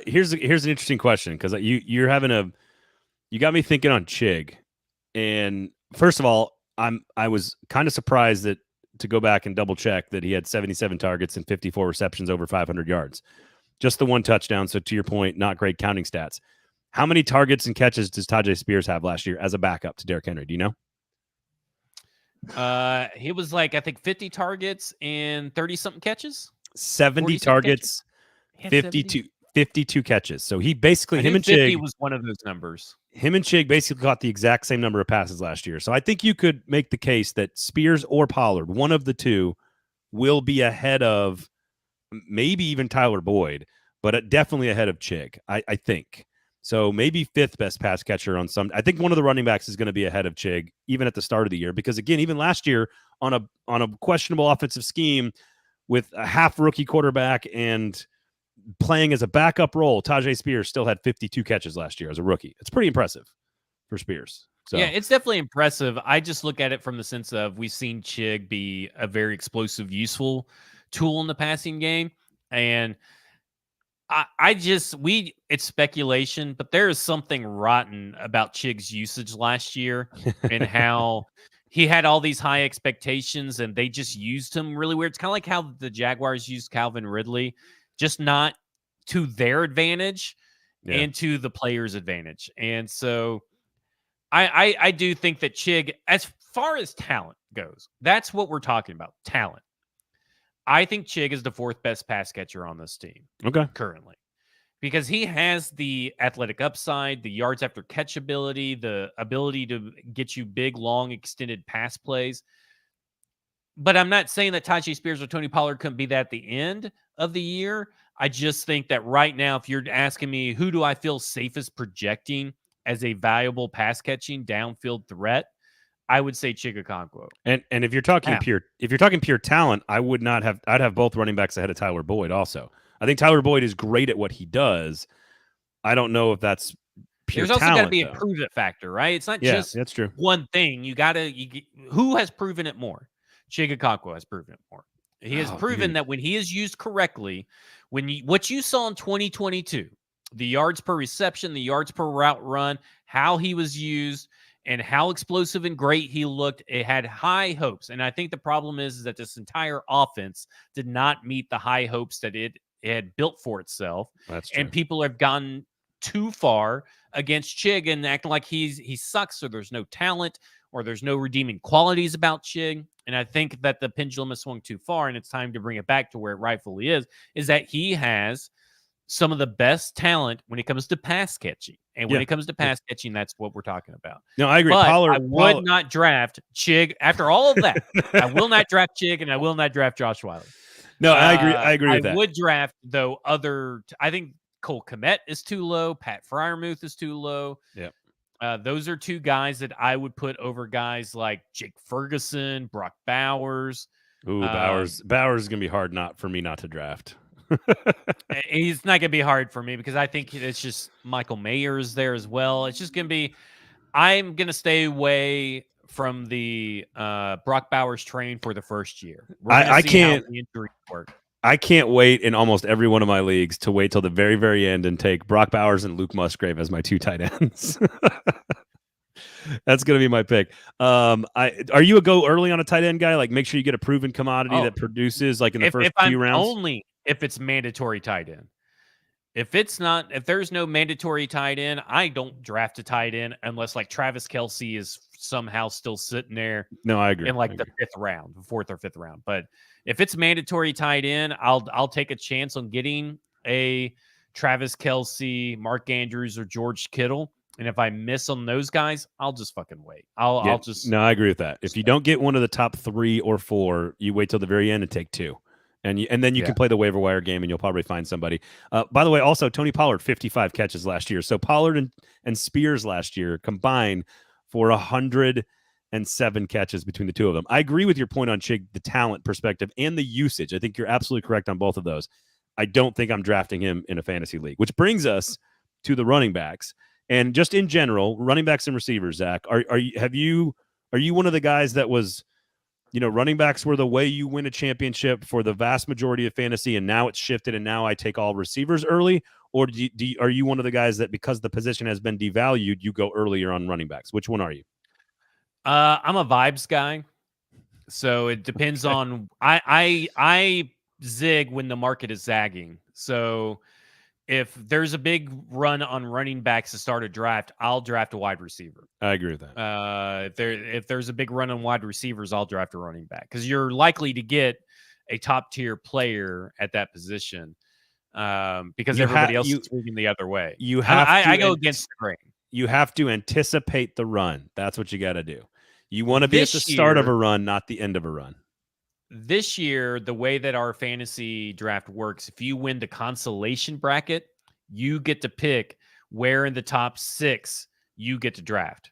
Here's an interesting question, because you got me thinking on Chig. And first of all, I was kind of surprised that to go back and double check that he had 77 targets and 54 receptions over 500 yards. Just the one touchdown. So to your point, not great counting stats. How many targets and catches does Tajay Spears have last year as a backup to Derrick Henry? Do you know? He was like, I think 50 targets and 30 something catches. 70 targets, 52 catches. So he basically, him and 50 Chig was one of those numbers. Him and Chig basically caught the exact same number of passes last year. So I think you could make the case that Spears or Pollard, one of the two, will be ahead of maybe even Tyler Boyd, but definitely ahead of Chig, I think. So maybe fifth best pass catcher on some. I think one of the running backs is going to be ahead of Chig, even at the start of the year, because again, even last year on a questionable offensive scheme with a half rookie quarterback and playing as a backup role, Tajay Spears still had 52 catches last year as a rookie. It's pretty impressive for Spears. So yeah, it's definitely impressive. I just look at it from the sense of we've seen Chig be a very explosive, useful tool in the passing game. And it's speculation, but there is something rotten about Chig's usage last year and how he had all these high expectations and they just used him really weird. It's kind of like how the Jaguars used Calvin Ridley, just not to their advantage and to the player's advantage. And so I do think that Chig, as far as talent goes, that's what we're talking about, talent. I think Chig is the fourth best pass catcher on this team. Okay. Currently. Because he has the athletic upside, the yards after catch ability, the ability to get you big, long, extended pass plays. But I'm not saying that Tajay Spears or Tony Pollard couldn't be that at the end of the year. I just think that right now, if you're asking me who do I feel safest projecting as a valuable pass catching downfield threat, I would say Chigakonkwo. And if you're talking pure talent, I'd have both running backs ahead of Tyler Boyd also. I think Tyler Boyd is great at what he does. I don't know if that's pure talent. There's also got to be though. a prove it factor, right? It's not just that's true. one thing. Who has proven it more? Chigakonkwo has proven it more. He has proven that when he is used correctly, what you saw in 2022, the yards per reception, the yards per route run, how he was used, and how explosive and great he looked, it had high hopes. And I think the problem is that this entire offense did not meet the high hopes that it had built for itself. That's true. And people have gone too far against Chig and acting like he sucks or there's no talent or there's no redeeming qualities about Chig. And I think that the pendulum has swung too far and it's time to bring it back to where it rightfully is that he has some of the best talent when it comes to pass catching. And when it comes to pass catching, that's what we're talking about. No, I agree. But I would not draft Chig. After all of that, I will not draft Chig and I will not draft Josh Wiley. No, I agree. I agree with that. I would draft, though, I think Cole Kmet is too low. Pat Freiermuth is too low. Yeah. Those are two guys that I would put over guys like Jake Ferguson, Brock Bowers. Ooh, Bowers is going to be hard for me not to draft. He's not going to be hard for me because I think it's just Michael Mayer's there as well. It's just going to be, I'm going to stay away from the Brock Bowers train for the first year. I can't. How the injuries work. I can't wait in almost every one of my leagues to wait till the very, very end and take Brock Bowers and Luke Musgrave as my two tight ends. That's going to be my pick. Are you a go early on a tight end guy? Like make sure you get a proven commodity that produces like in the first few rounds? Only if it's mandatory tight end. If there's no mandatory tight end, I don't draft a tight end unless like Travis Kelce is somehow still sitting there. No, I agree. In like the fourth or fifth round. But if it's mandatory tight end, I'll take a chance on getting a Travis Kelce, Mark Andrews, or George Kittle. And if I miss on those guys, I'll just fucking wait. I'll just. No, I agree with that. If you don't get one of the top 3 or 4, you wait till the very end and take 2. And then you can play the waiver wire game and you'll probably find somebody. By the way, also Tony Pollard, 55 catches last year. So Pollard and Spears last year combined for 107 catches between the two of them. I agree with your point on Chig, the talent perspective and the usage. I think you're absolutely correct on both of those. I don't think I'm drafting him in a fantasy league, which brings us to the running backs. And just in general, running backs and receivers, Zach, are you one of the guys that was, running backs were the way you win a championship for the vast majority of fantasy, and now it's shifted, and now I take all receivers early? Or are you one of the guys that because the position has been devalued, you go earlier on running backs? Which one are you? I'm a vibes guy. So it depends on I zig when the market is zagging. So if there's a big run on running backs to start a draft, I'll draft a wide receiver. I agree with that. If there's a big run on wide receivers, I'll draft a running back because you're likely to get a top tier player at that position because everybody else is moving the other way. You have I go against the grain. You have to anticipate the run. That's what you got to do. You want to be at the start of a run, not the end of a run. This year, the way that our fantasy draft works, if you win the consolation bracket, you get to pick where in the top 6 you get to draft.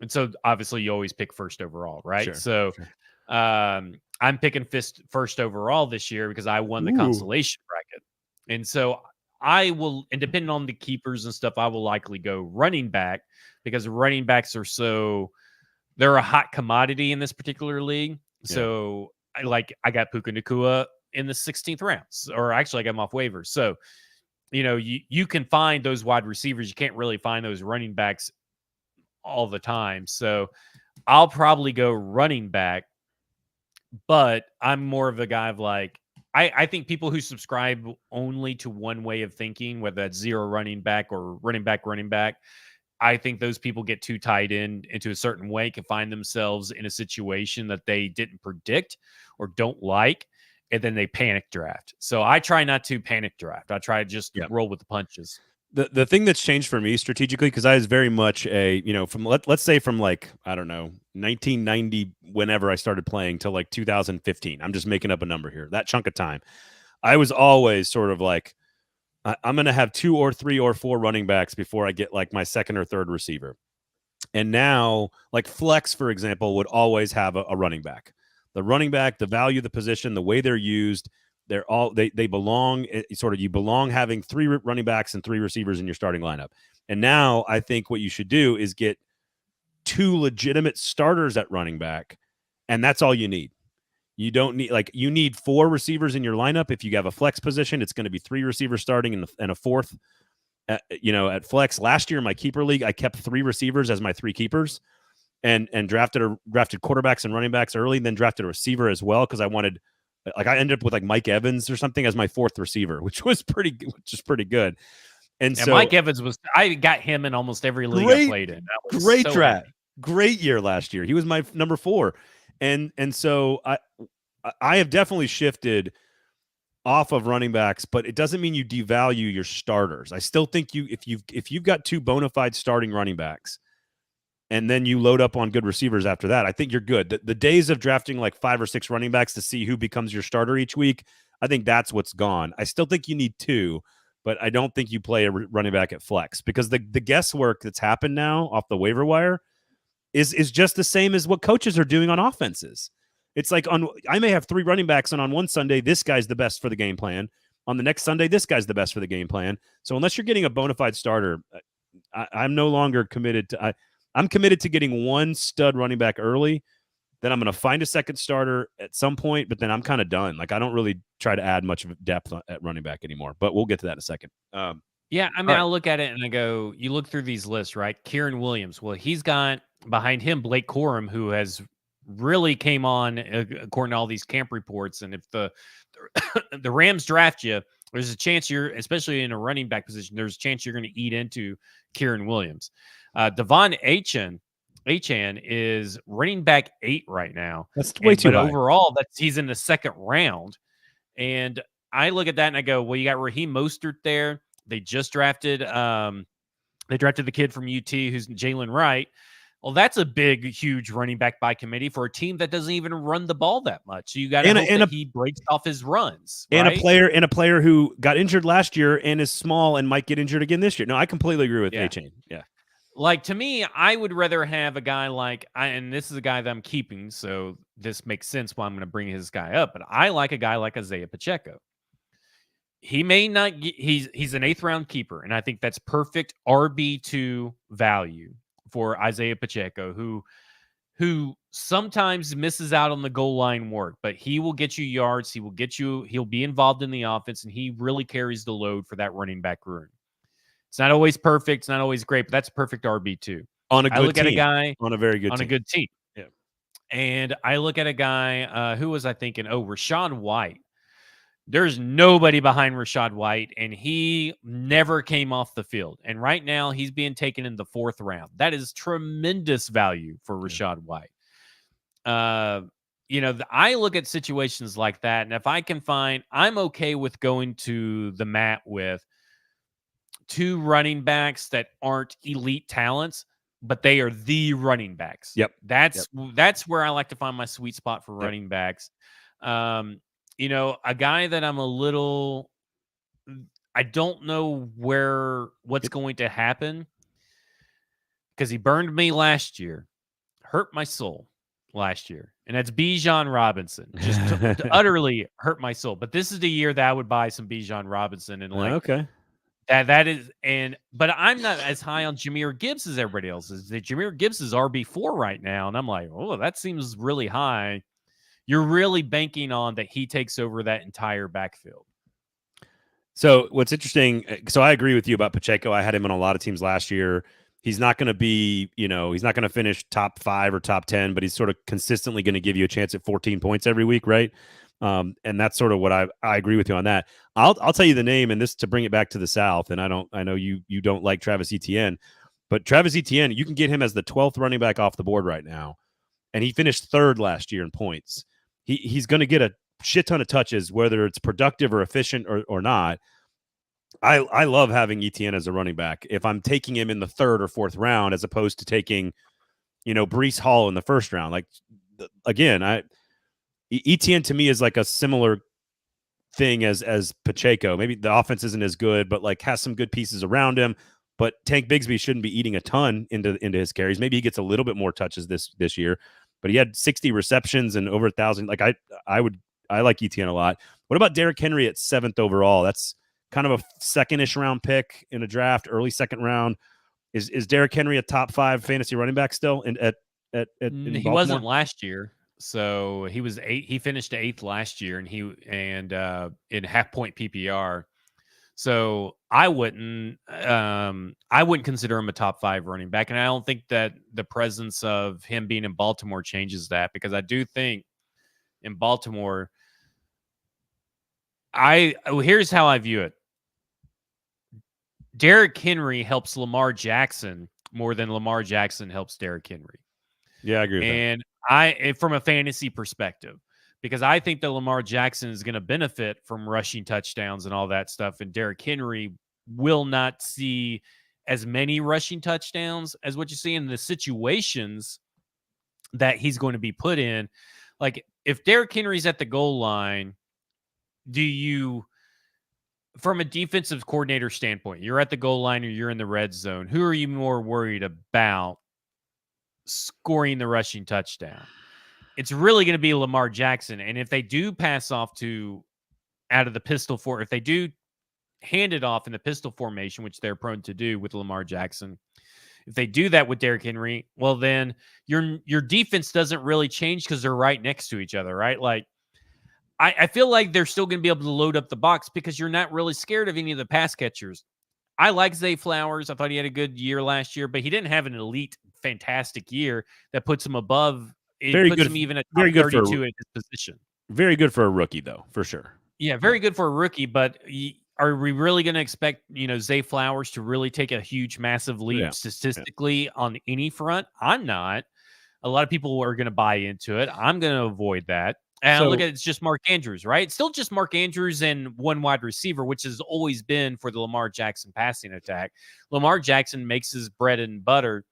And so obviously you always pick first overall, right? Sure, so sure. I'm picking first overall this year because I won the consolation bracket. And so I will, and depending on the keepers and stuff, I will likely go running back because running backs are they're a hot commodity in this particular league. Yeah. So I got Puka Nacua in the 16th round, or actually I got him off waivers. So, you can find those wide receivers. You can't really find those running backs all the time. So I'll probably go running back, but I'm more of a guy of I think people who subscribe only to one way of thinking, whether that's zero running back or running back, I think those people get too tied into a certain way, can find themselves in a situation that they didn't predict or don't like, and then they panic draft. So I try not to panic draft. I try to just roll with the punches. The thing that's changed for me strategically, because I was very much from let's say from I don't know, 1990, whenever I started playing till 2015. I'm just making up a number here. That chunk of time, I was always sort of I'm going to have 2 or 3 or 4 running backs before I get my second or third receiver. And now, flex, for example, would always have a running back. The running back, the value of the position, the way they're used, they belong. You belong having 3 running backs and 3 receivers in your starting lineup. And now I think what you should do is get 2 legitimate starters at running back, and that's all you need. You don't need you need 4 receivers in your lineup. If you have a flex position, it's going to be 3 receivers starting and a fourth. At flex last year in my keeper league, I kept 3 receivers as my 3 keepers, and drafted quarterbacks and running backs early, and then drafted a receiver as well because I wanted. I ended up with Mike Evans or something as my 4th receiver, which is pretty good. And so Mike Evans I got him in almost every league I played in. That was great draft, great year last year. He was my number 4. And so I have definitely shifted off of running backs, but it doesn't mean you devalue your starters. I still think if you've got 2 bona fide starting running backs, and then you load up on good receivers after that, I think you're good. The days of drafting 5 or 6 running backs to see who becomes your starter each week, I think that's what's gone. I still think you need 2, but I don't think you play a running back at flex because the guesswork that's happened now off the waiver wire is just the same as what coaches are doing on offenses. It's I may have 3 running backs, and on one Sunday, this guy's the best for the game plan. On the next Sunday, this guy's the best for the game plan. So unless you're getting a bona fide starter, I'm no longer committed to I'm committed to getting 1 stud running back early. Then I'm going to find a second starter at some point, but then I'm kind of done. I don't really try to add much of depth at running back anymore, but we'll get to that in a second. Yeah, I mean, I look at it and I go, you look through these lists, right? Kieran Williams. Well, he's got behind him Blake Corum, who has really came on according to all these camp reports. And if the Rams draft you, there's a chance especially in a running back position, there's a chance you're going to eat into Kieran Williams. Devon Etienne is running back 8 right now. That's way too high. Overall, he's in the 2nd round. And I look at that and I go, well, you got Raheem Mostert there. They just drafted the kid from UT who's Jalen Wright. Well, that's a big, huge running back by committee for a team that doesn't even run the ball that much. So you got to hope that he breaks off his runs. And right? a player who got injured last year and is small and might get injured again this year. No, I completely agree with A-Chain. Yeah. To me, I would rather have a guy and this is a guy that I'm keeping, so this makes sense why I'm going to bring his guy up, but I like a guy like Isaiah Pacheco. He may not get, he's an 8th round keeper, and I think that's perfect RB2 value for Isaiah Pacheco, who sometimes misses out on the goal line work, but he will get you yards, he'll be involved in the offense, and he really carries the load for that running back room. It's not always perfect. It's not always great, but that's a perfect RB2. On a good team. At a guy on a very good on team. a good team. Yeah. And I look at a guy, who was I thinking? Oh, Rachaad White. There's nobody behind Rachaad White, and he never came off the field. And right now, he's being taken in the 4th round. That is tremendous value for Rachaad White. I look at situations like that, and if I can find, I'm okay with going to the mat with 2 running backs that aren't elite talents, but they are the running backs. Yep. That's where I like to find my sweet spot for running backs. A guy that I don't know what's going to happen because he burned me last year, hurt my soul last year, and that's Bijan Robinson. Just utterly hurt my soul. But this is the year that I would buy some Bijan Robinson and Okay. But I'm not as high on Jahmyr Gibbs as everybody else is. Jahmyr Gibbs is RB4 right now, and I'm like, oh, that seems really high. You're really banking on that he takes over that entire backfield. So what's interesting, so I agree with you about Pacheco. I had him on a lot of teams last year. He's not going to be, he's not going to finish top 5 or top 10, but he's sort of consistently going to give you a chance at 14 points every week, right? And that's sort of what I agree with you on that. I'll tell you the name, and this to bring it back to the South. And I know you don't like Travis Etienne, but Travis Etienne, you can get him as the 12th running back off the board right now, and he finished 3rd last year in points. He's going to get a shit ton of touches, whether it's productive or efficient or not. I love having Etienne as a running back if I'm taking him in the 3rd or 4th round, as opposed to taking, Breece Hall in the 1st round. Like, again, Etienne to me is like a similar thing as Pacheco. Maybe the offense isn't as good, but like has some good pieces around him. But Tank Bigsby shouldn't be eating a ton into his carries. Maybe he gets a little bit more touches this year, but he had 60 receptions and over 1,000. Like I like Etienne a lot. What about Derrick Henry at 7th overall? That's kind of a 2nd-ish round pick in a draft, early 2nd round. Is Derrick Henry a top 5 fantasy running back still in He wasn't last year. So he was 8. He finished 8th last year, and in half-point PPR. So I wouldn't consider him a top 5 running back, and I don't think that the presence of him being in Baltimore changes that, because I do think in Baltimore, here's how I view it. Derrick Henry helps Lamar Jackson more than Lamar Jackson helps Derrick Henry. Yeah, I agree with that. And from a fantasy perspective, because I think that Lamar Jackson is going to benefit from rushing touchdowns and all that stuff, and Derrick Henry will not see as many rushing touchdowns as what you see in the situations that he's going to be put in. Like, if Derrick Henry's at the goal line, from a defensive coordinator standpoint, you're at the goal line or you're in the red zone, who are you more worried about scoring the rushing touchdown? It's really going to be Lamar Jackson. And if they do pass off out of the pistol if they do hand it off in the pistol formation, which they're prone to do with Lamar Jackson, if they do that with Derrick Henry, well, then your defense doesn't really change because they're right next to each other, right? Like, I feel like they're still going to be able to load up the box because you're not really scared of any of the pass catchers. I like Zay Flowers. I thought he had a good year last year, but he didn't have an elite, fantastic year that puts him above. It puts him even at top 32 at his position. Very good for a rookie, though, for sure. Yeah, very good for a rookie, but are we really going to expect, Zay Flowers to really take a huge, massive leap statistically on any front? I'm not. A lot of people are going to buy into it. I'm going to avoid that. And look at it's just Mark Andrews, right? It's still just Mark Andrews and one wide receiver, which has always been for the Lamar Jackson passing attack. Lamar Jackson makes his bread and butter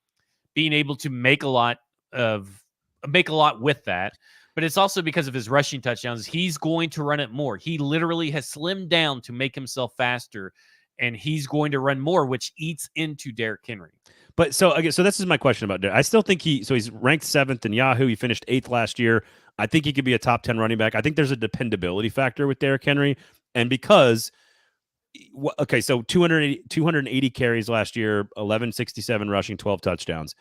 being able to make a lot with that. But it's also because of his rushing touchdowns. He's going to run it more. He literally has slimmed down to make himself faster, and he's going to run more, which eats into Derrick Henry. But so this is my question about Derrick. I still think he's ranked 7th in Yahoo. He finished 8th last year. I think he could be a top 10 running back. I think there's a dependability factor with Derrick Henry. And because, so 280 carries last year, 1167 rushing, 12 touchdowns.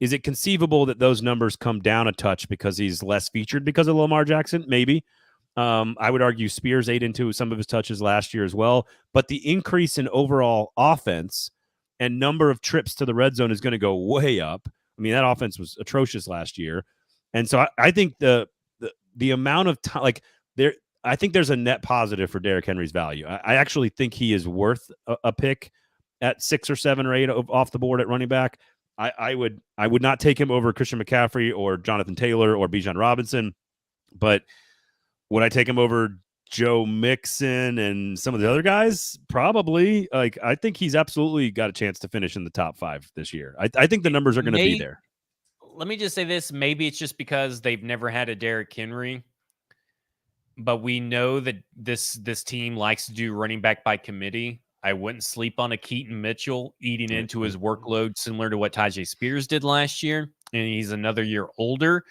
Is it conceivable that those numbers come down a touch because he's less featured because of Lamar Jackson? Maybe. I would argue Spears ate into some of his touches last year as well. But the increase in overall offense and number of trips to the red zone is going to go way up. I mean, that offense was atrocious last year. And so I think the amount of time, like there, I think there's a net positive for Derrick Henry's value. I actually think he is worth a pick at 6 or 7 or 8 off the board at running back. I would not take him over Christian McCaffrey or Jonathan Taylor or Bijan Robinson, but would I take him over Joe Mixon and some of the other guys? Probably. Like, I think he's absolutely got a chance to finish in the top 5 this year. I think the numbers are going to be there. Let me just say this. Maybe it's just because they've never had a Derrick Henry, but we know that this team likes to do running back by committee. I wouldn't sleep on a Keaton Mitchell eating into his workload, similar to what Tajay Spears did last year. And he's another year older.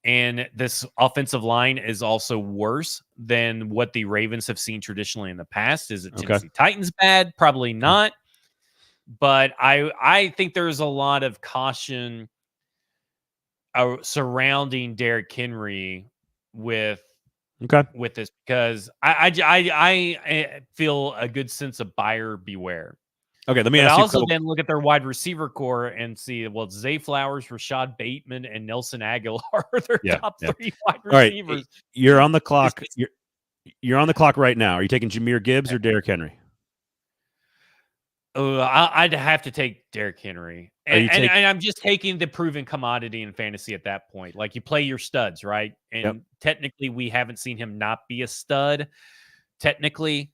And this offensive line is also worse than what the Ravens have seen traditionally in the past. Is it Tennessee Titans bad? Probably not. But I think there's a lot of caution surrounding Derrick Henry with this, because I feel a good sense of buyer beware. Okay, let me ask you. I also then look at their wide receiver core and see, well, Zay Flowers, Rashad Bateman, and Nelson Aguilar are their top 3 wide receivers. All right, you're on the clock. You're on the clock right now. Are you taking Jahmyr Gibbs or Derrick Henry? I'd have to take Derrick Henry. And I'm just taking the proven commodity in fantasy at that point. Like, you play your studs, right? And technically, we haven't seen him not be a stud. Technically,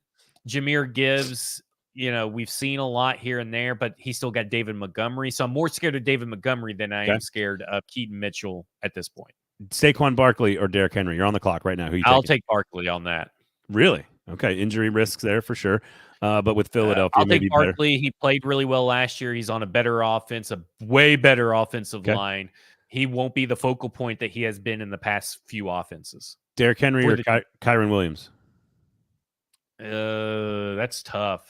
Jahmyr Gibbs, we've seen a lot here and there, but he's still got David Montgomery. So I'm more scared of David Montgomery than I am scared of Keaton Mitchell at this point. Saquon Barkley or Derrick Henry? You're on the clock right now. Who you I'll take Barkley on that. Really? Okay. Injury risks there for sure. But with Philadelphia, I'll take Barkley. He played really well last year. He's on a better offense, a way better offensive line. He won't be the focal point that he has been in the past few offenses. Derrick Henry or Kyren Williams? That's tough.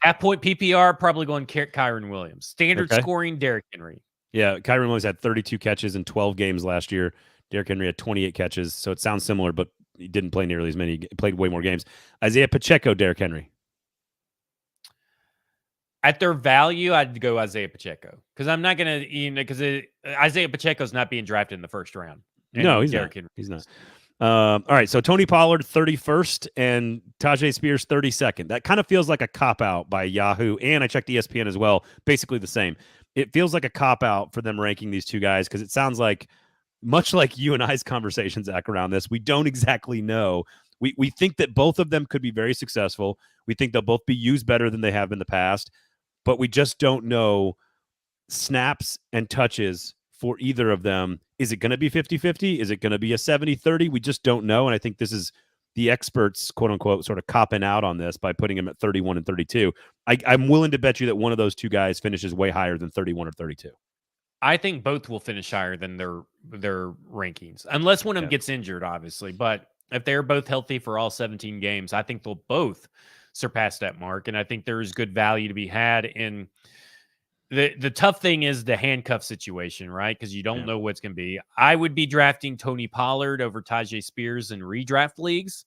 Half point PPR, probably going Kyren Williams. Standard scoring, Derrick Henry. Yeah, Kyren Williams had 32 catches in 12 games last year. Derrick Henry had 28 catches, so it sounds similar, but he didn't play nearly as many. He played way more games. Isaiah Pacheco, Derrick Henry. At their value, I'd go Isaiah Pacheco, because I'm not going to, because Isaiah Pacheco's not being drafted in the first round. No, he's not. He's not. All right, so Tony Pollard 31st and Tajay Spears 32nd. That kind of feels like a cop-out by Yahoo, and I checked ESPN as well, basically the same. It feels like a cop-out for them ranking these two guys, because it sounds like, much like you and I's conversation, Zach, around this, we don't exactly know. We think that both of them could be very successful. We think they'll both be used better than they have in the past, but we just don't know snaps and touches for either of them. Is it going to be 50-50? Is it going to be a 70-30? We just don't know. And I think this is the experts, quote unquote, sort of copping out on this by putting him at 31 and 32. I'm willing to bet you that one of those two guys finishes way higher than 31 or 32. I think both will finish higher than their rankings, unless one of them gets injured, obviously. But if they're both healthy for all 17 games, I think they'll both surpass that mark. And I think there is good value to be had in the tough thing is the handcuff situation, right? Because you don't know what's going to be. I would be drafting Tony Pollard over Tajay Spears in redraft leagues,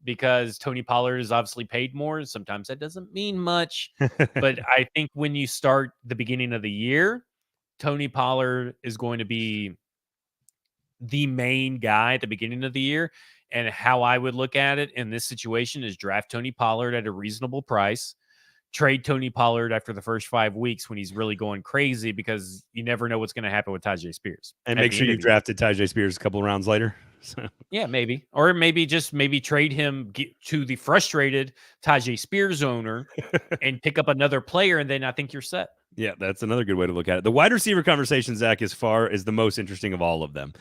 because Tony Pollard is obviously paid more. Sometimes that doesn't mean much. But I think when you start the beginning of the year, Tony Pollard is going to be the main guy at the beginning of the year. And how I would look at it in this situation is draft Tony Pollard at a reasonable price, trade Tony Pollard after the first 5 weeks when he's really going crazy, because you never know what's going to happen with Tajay Spears. And make sure you drafted Tajay Spears a couple of rounds later. So. Yeah, maybe. Or maybe trade him to the frustrated Tajay Spears owner and pick up another player, and then I think you're set. Yeah, that's another good way to look at it. The wide receiver conversation, Zach, is the most interesting of all of them.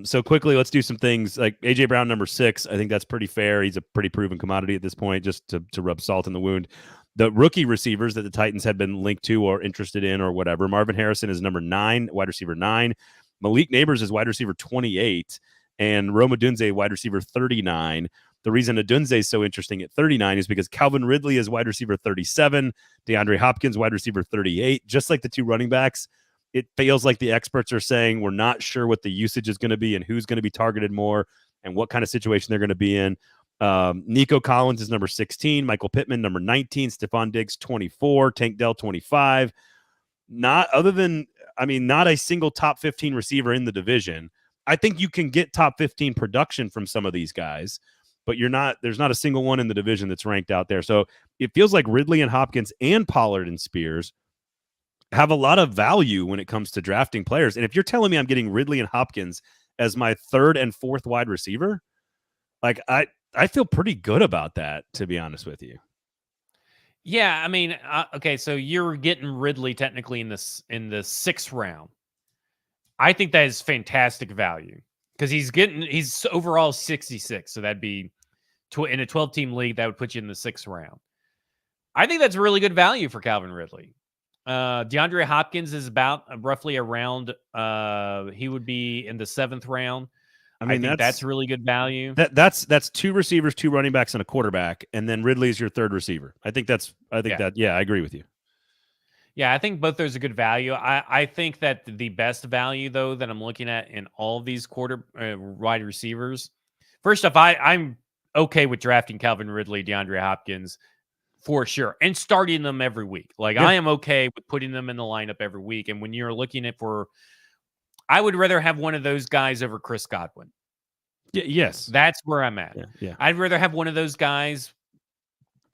So quickly, let's do some things like A.J. Brown, number 6. I think that's pretty fair. He's a pretty proven commodity at this point, just to rub salt in the wound. The rookie receivers that the Titans had been linked to or interested in or whatever. Marvin Harrison is number 9, wide receiver 9. Malik Neighbors is wide receiver 28. And Rome Odunze, wide receiver 39. The reason Odunze is so interesting at 39 is because Calvin Ridley is wide receiver 37. DeAndre Hopkins, wide receiver 38. Just like the two running backs, it feels like the experts are saying we're not sure what the usage is going to be and who's going to be targeted more and what kind of situation they're going to be in. Nico Collins is number 16. Michael Pittman, number 19. Stephon Diggs, 24. Tank Dell, 25. Not other than I mean, not a single top 15 receiver in the division. I think you can get top 15 production from some of these guys, but there's not a single one in the division that's ranked out there. So it feels like Ridley and Hopkins and Pollard and Spears have a lot of value when it comes to drafting players. And if you're telling me I'm getting Ridley and Hopkins as my third and fourth wide receiver, like I feel pretty good about that, to be honest with you. Yeah, I mean, okay, so you're getting Ridley technically in the 6th round. I think that is fantastic value because he's overall 66, so that'd be in a 12-team league that would put you in the 6th round. I think that's really good value for Calvin Ridley. DeAndre Hopkins is about roughly around. He would be in the 7th round. I think that's really good value. That's 2 receivers, 2 running backs, and a quarterback, and then Ridley's your third receiver. I think I agree with you. Yeah, I think both those are good value. I think that the best value though that I'm looking at in all of these wide receivers. First off, I'm okay with drafting Calvin Ridley, DeAndre Hopkins for sure, and starting them every week. Like I am okay with putting them in the lineup every week. And when you're looking at I would rather have one of those guys over Chris Godwin. Yes. That's where I'm at. Yeah. I'd rather have one of those guys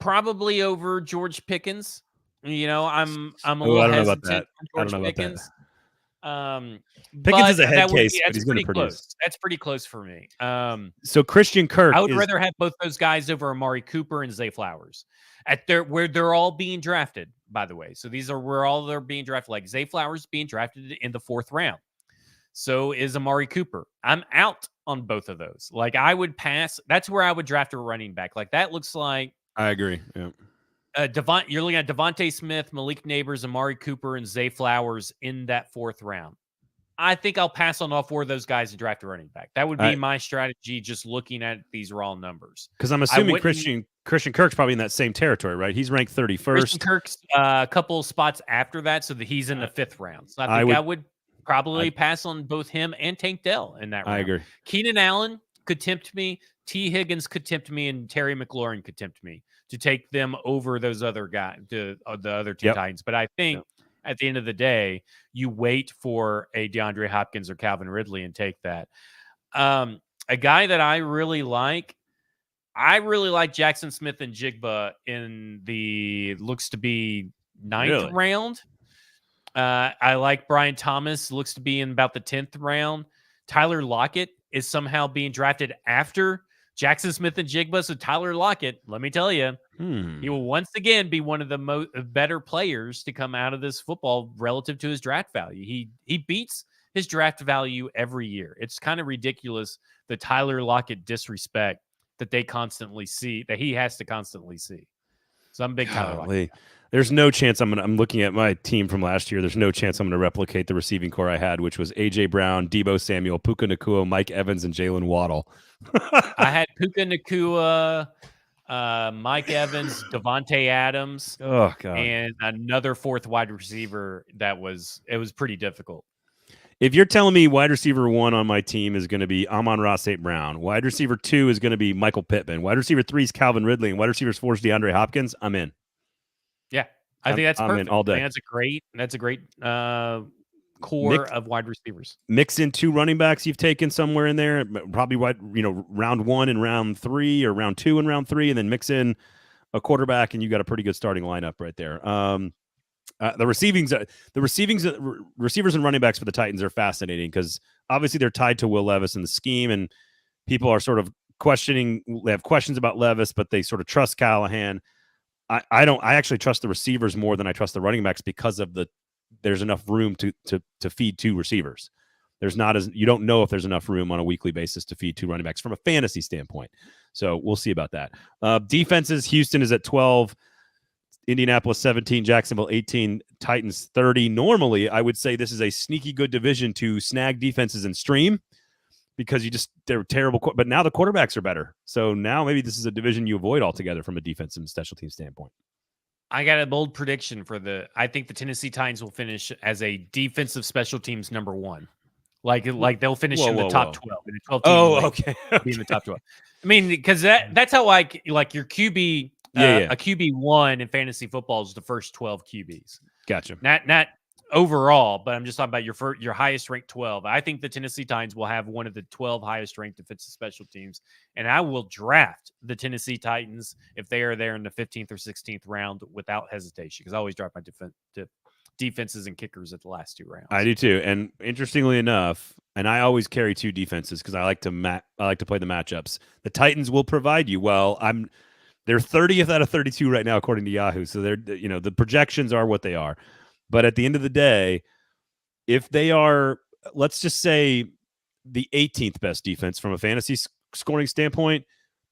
probably over George Pickens. You know, I'm a little hesitant on George Pickens. Pickens is a head case, but he's going to produce. That's pretty close for me. So Christian Kirk, I would rather have both those guys over Amari Cooper and Zay Flowers where they're all being drafted, by the way. So these are where all they're being drafted. Like Zay Flowers being drafted in the 4th round. So is Amari Cooper. I'm out on both of those. Like I would pass. That's where I would draft a running back. Like that looks like. I agree. Yeah. You're looking at Devontae Smith, Malik Neighbors, Amari Cooper, and Zay Flowers in that 4th round. I think I'll pass on all 4 of those guys and draft a running back. That would be my strategy, just looking at these raw numbers. Because I'm assuming Christian Kirk's probably in that same territory, right? He's ranked 31st. Christian Kirk's a couple spots after that, so that he's in the 5th round. So I would probably pass on both him and Tank Dell in that round. I agree. Keenan Allen could tempt me. T. Higgins could tempt me, and Terry McLaurin could tempt me to take them over those other guys, the other 2 Titans. But I think at the end of the day, you wait for a DeAndre Hopkins or Calvin Ridley and take that. A guy that I really like Jackson Smith and Jigba in the looks to be 9th round. I like Brian Thomas, looks to be in about the 10th round. Tyler Lockett is somehow being drafted after Jackson Smith and Jigba. So Tyler Lockett, let me tell you, he will once again be one of the better players to come out of this football relative to his draft value. He beats his draft value every year. It's kind of ridiculous, the Tyler Lockett disrespect that they constantly see, that he has to constantly see. So I'm a big Tyler Lockett. There's no chance I'm looking at my team from last year. There's no chance I'm going to replicate the receiving core I had, which was A.J. Brown, Deebo Samuel, Puka Nacua, Mike Evans, and Jalen Waddle. I had Puka Nacua, Mike Evans, Devontae Adams, and another 4th wide receiver. It was pretty difficult. If you're telling me wide receiver 1 on my team is going to be Amon-Ra St. Brown, wide receiver 2 is going to be Michael Pittman, wide receiver 3 is Calvin Ridley, and wide receiver 4 is DeAndre Hopkins, I'm in. Yeah, I think that's perfect. In all day. That's a great core of wide receivers. Mix in 2 running backs you've taken somewhere in there, probably round 1 and round 3, or round 2 and round 3, and then mix in a quarterback, and you got a pretty good starting lineup right there. The receivers and running backs for the Titans are fascinating because obviously they're tied to Will Levis and the scheme, and people are sort of questioning. They have questions about Levis, but they sort of trust Callahan. I don't. I actually trust the receivers more than I trust the running backs because of there's enough room to feed 2 receivers. You don't know if there's enough room on a weekly basis to feed 2 running backs from a fantasy standpoint. So we'll see about that. Defenses, Houston is at 12, Indianapolis 17, Jacksonville 18, Titans 30. Normally, I would say this is a sneaky good division to snag defenses and stream because they're terrible. But now the quarterbacks are better. So now maybe this is a division you avoid altogether from a defensive and special team standpoint. I got a bold prediction I think the Tennessee Titans will finish as a defensive special teams number 1. Like they'll finish in the top 12. In the 12 team okay. Be in the top 12. I mean, because that's how like your QB, a QB1 in fantasy football is the first 12 QBs. Gotcha. Not overall, but I'm just talking about your highest ranked 12. I think the Tennessee Titans will have one of the 12 highest ranked defensive special teams, and I will draft the Tennessee Titans if they are there in the 15th or 16th round without hesitation, because I always draft my defenses and kickers at the last 2 rounds. I do too. And interestingly enough, and I always carry 2 defenses because I like to play the matchups. The Titans will provide you. Well, they're 30th out of 32 right now according to Yahoo. So they're the projections are what they are. But at the end of the day, if they are, let's just say, the 18th best defense from a fantasy scoring standpoint,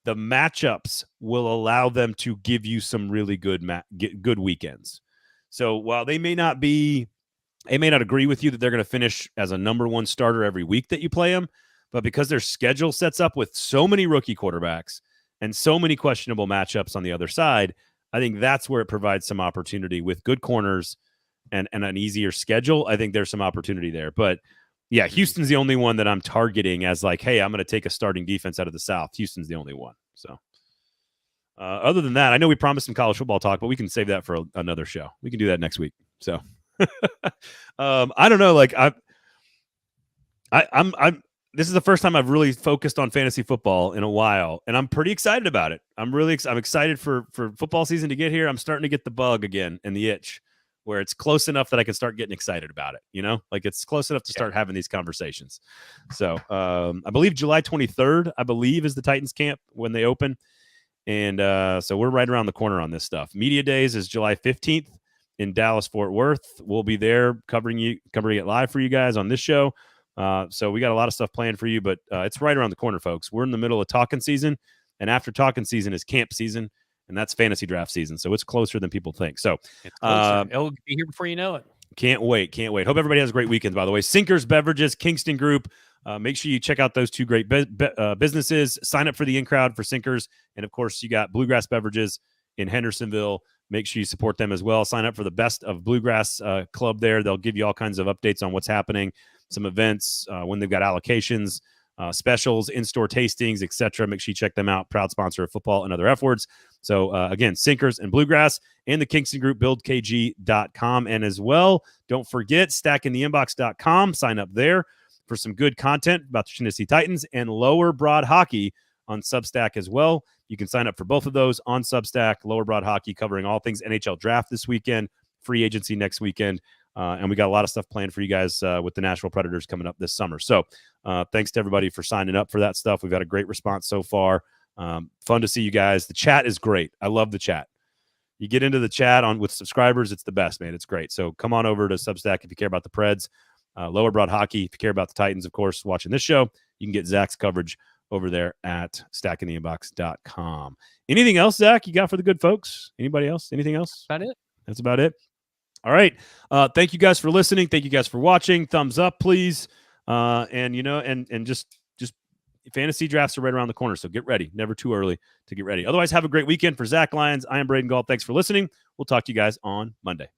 the matchups will allow them to give you some really good weekends. So while they may not agree with you that they're going to finish as a number 1 starter every week that you play them, but because their schedule sets up with so many rookie quarterbacks and so many questionable matchups on the other side, I think that's where it provides some opportunity with good corners and an easier schedule. I think there's some opportunity there. But yeah, Houston's the only one that I'm targeting as like, hey, I'm going to take a starting defense out of the South. Houston's the only one. So other than that, I know we promised some college football talk, but we can save that for another show. We can do that next week. So I don't know. Like I'm this is the first time I've really focused on fantasy football in a while, and I'm pretty excited about it. I'm excited for football season to get here. I'm starting to get the bug again and the itch where it's close enough that I can start getting excited about it. Like it's close enough to start having these conversations. So I believe July 23rd, is the Titans camp when they open. And so we're right around the corner on this stuff. Media Days is July 15th in Dallas, Fort Worth. We'll be there covering it live for you guys on this show. So we got a lot of stuff planned for you, but it's right around the corner, folks. We're in the middle of talking season, and after talking season is camp season, and that's fantasy draft season. So it's closer than people think. So it's closer. It'll be here before you know it. Can't wait. Hope everybody has a great weekend, by the way. Sinkers Beverages, Kingston Group. Make sure you check out those 2 great businesses. Sign up for the in-crowd for Sinkers. And, of course, you got Bluegrass Beverages in Hendersonville. Make sure you support them as well. Sign up for the Best of Bluegrass Club there. They'll give you all kinds of updates on what's happening, some events, when they've got allocations, specials, in-store tastings, etc. Make sure you check them out. Proud sponsor of football and other F words. So, again, Sinkers and Bluegrass and the Kingston Group, buildkg.com. And as well, don't forget, stackingtheinbox.com. Sign up there for some good content about the Tennessee Titans and Lower Broad Hockey on Substack as well. You can sign up for both of those on Substack. Lower Broad Hockey covering all things NHL draft this weekend, free agency next weekend. And we got a lot of stuff planned for you guys with the Nashville Predators coming up this summer. So thanks to everybody for signing up for that stuff. We've had a great response so far. Fun to see you guys. The chat is great. I love the chat. You get into the chat with subscribers, it's the best, man. It's great. So come on over to Substack if you care about the Preds. Lower Broad Hockey, if you care about the Titans, of course, watching this show, you can get Zach's coverage over there at stackingtheinbox.com. Anything else, Zach, you got for the good folks? Anybody else? Anything else? About it. That's about it. All right. Thank you guys for listening. Thank you guys for watching. Thumbs up, please. And just fantasy drafts are right around the corner. So get ready. Never too early to get ready. Otherwise, have a great weekend. For Zach Lyons, I am Braden Gall. Thanks for listening. We'll talk to you guys on Monday.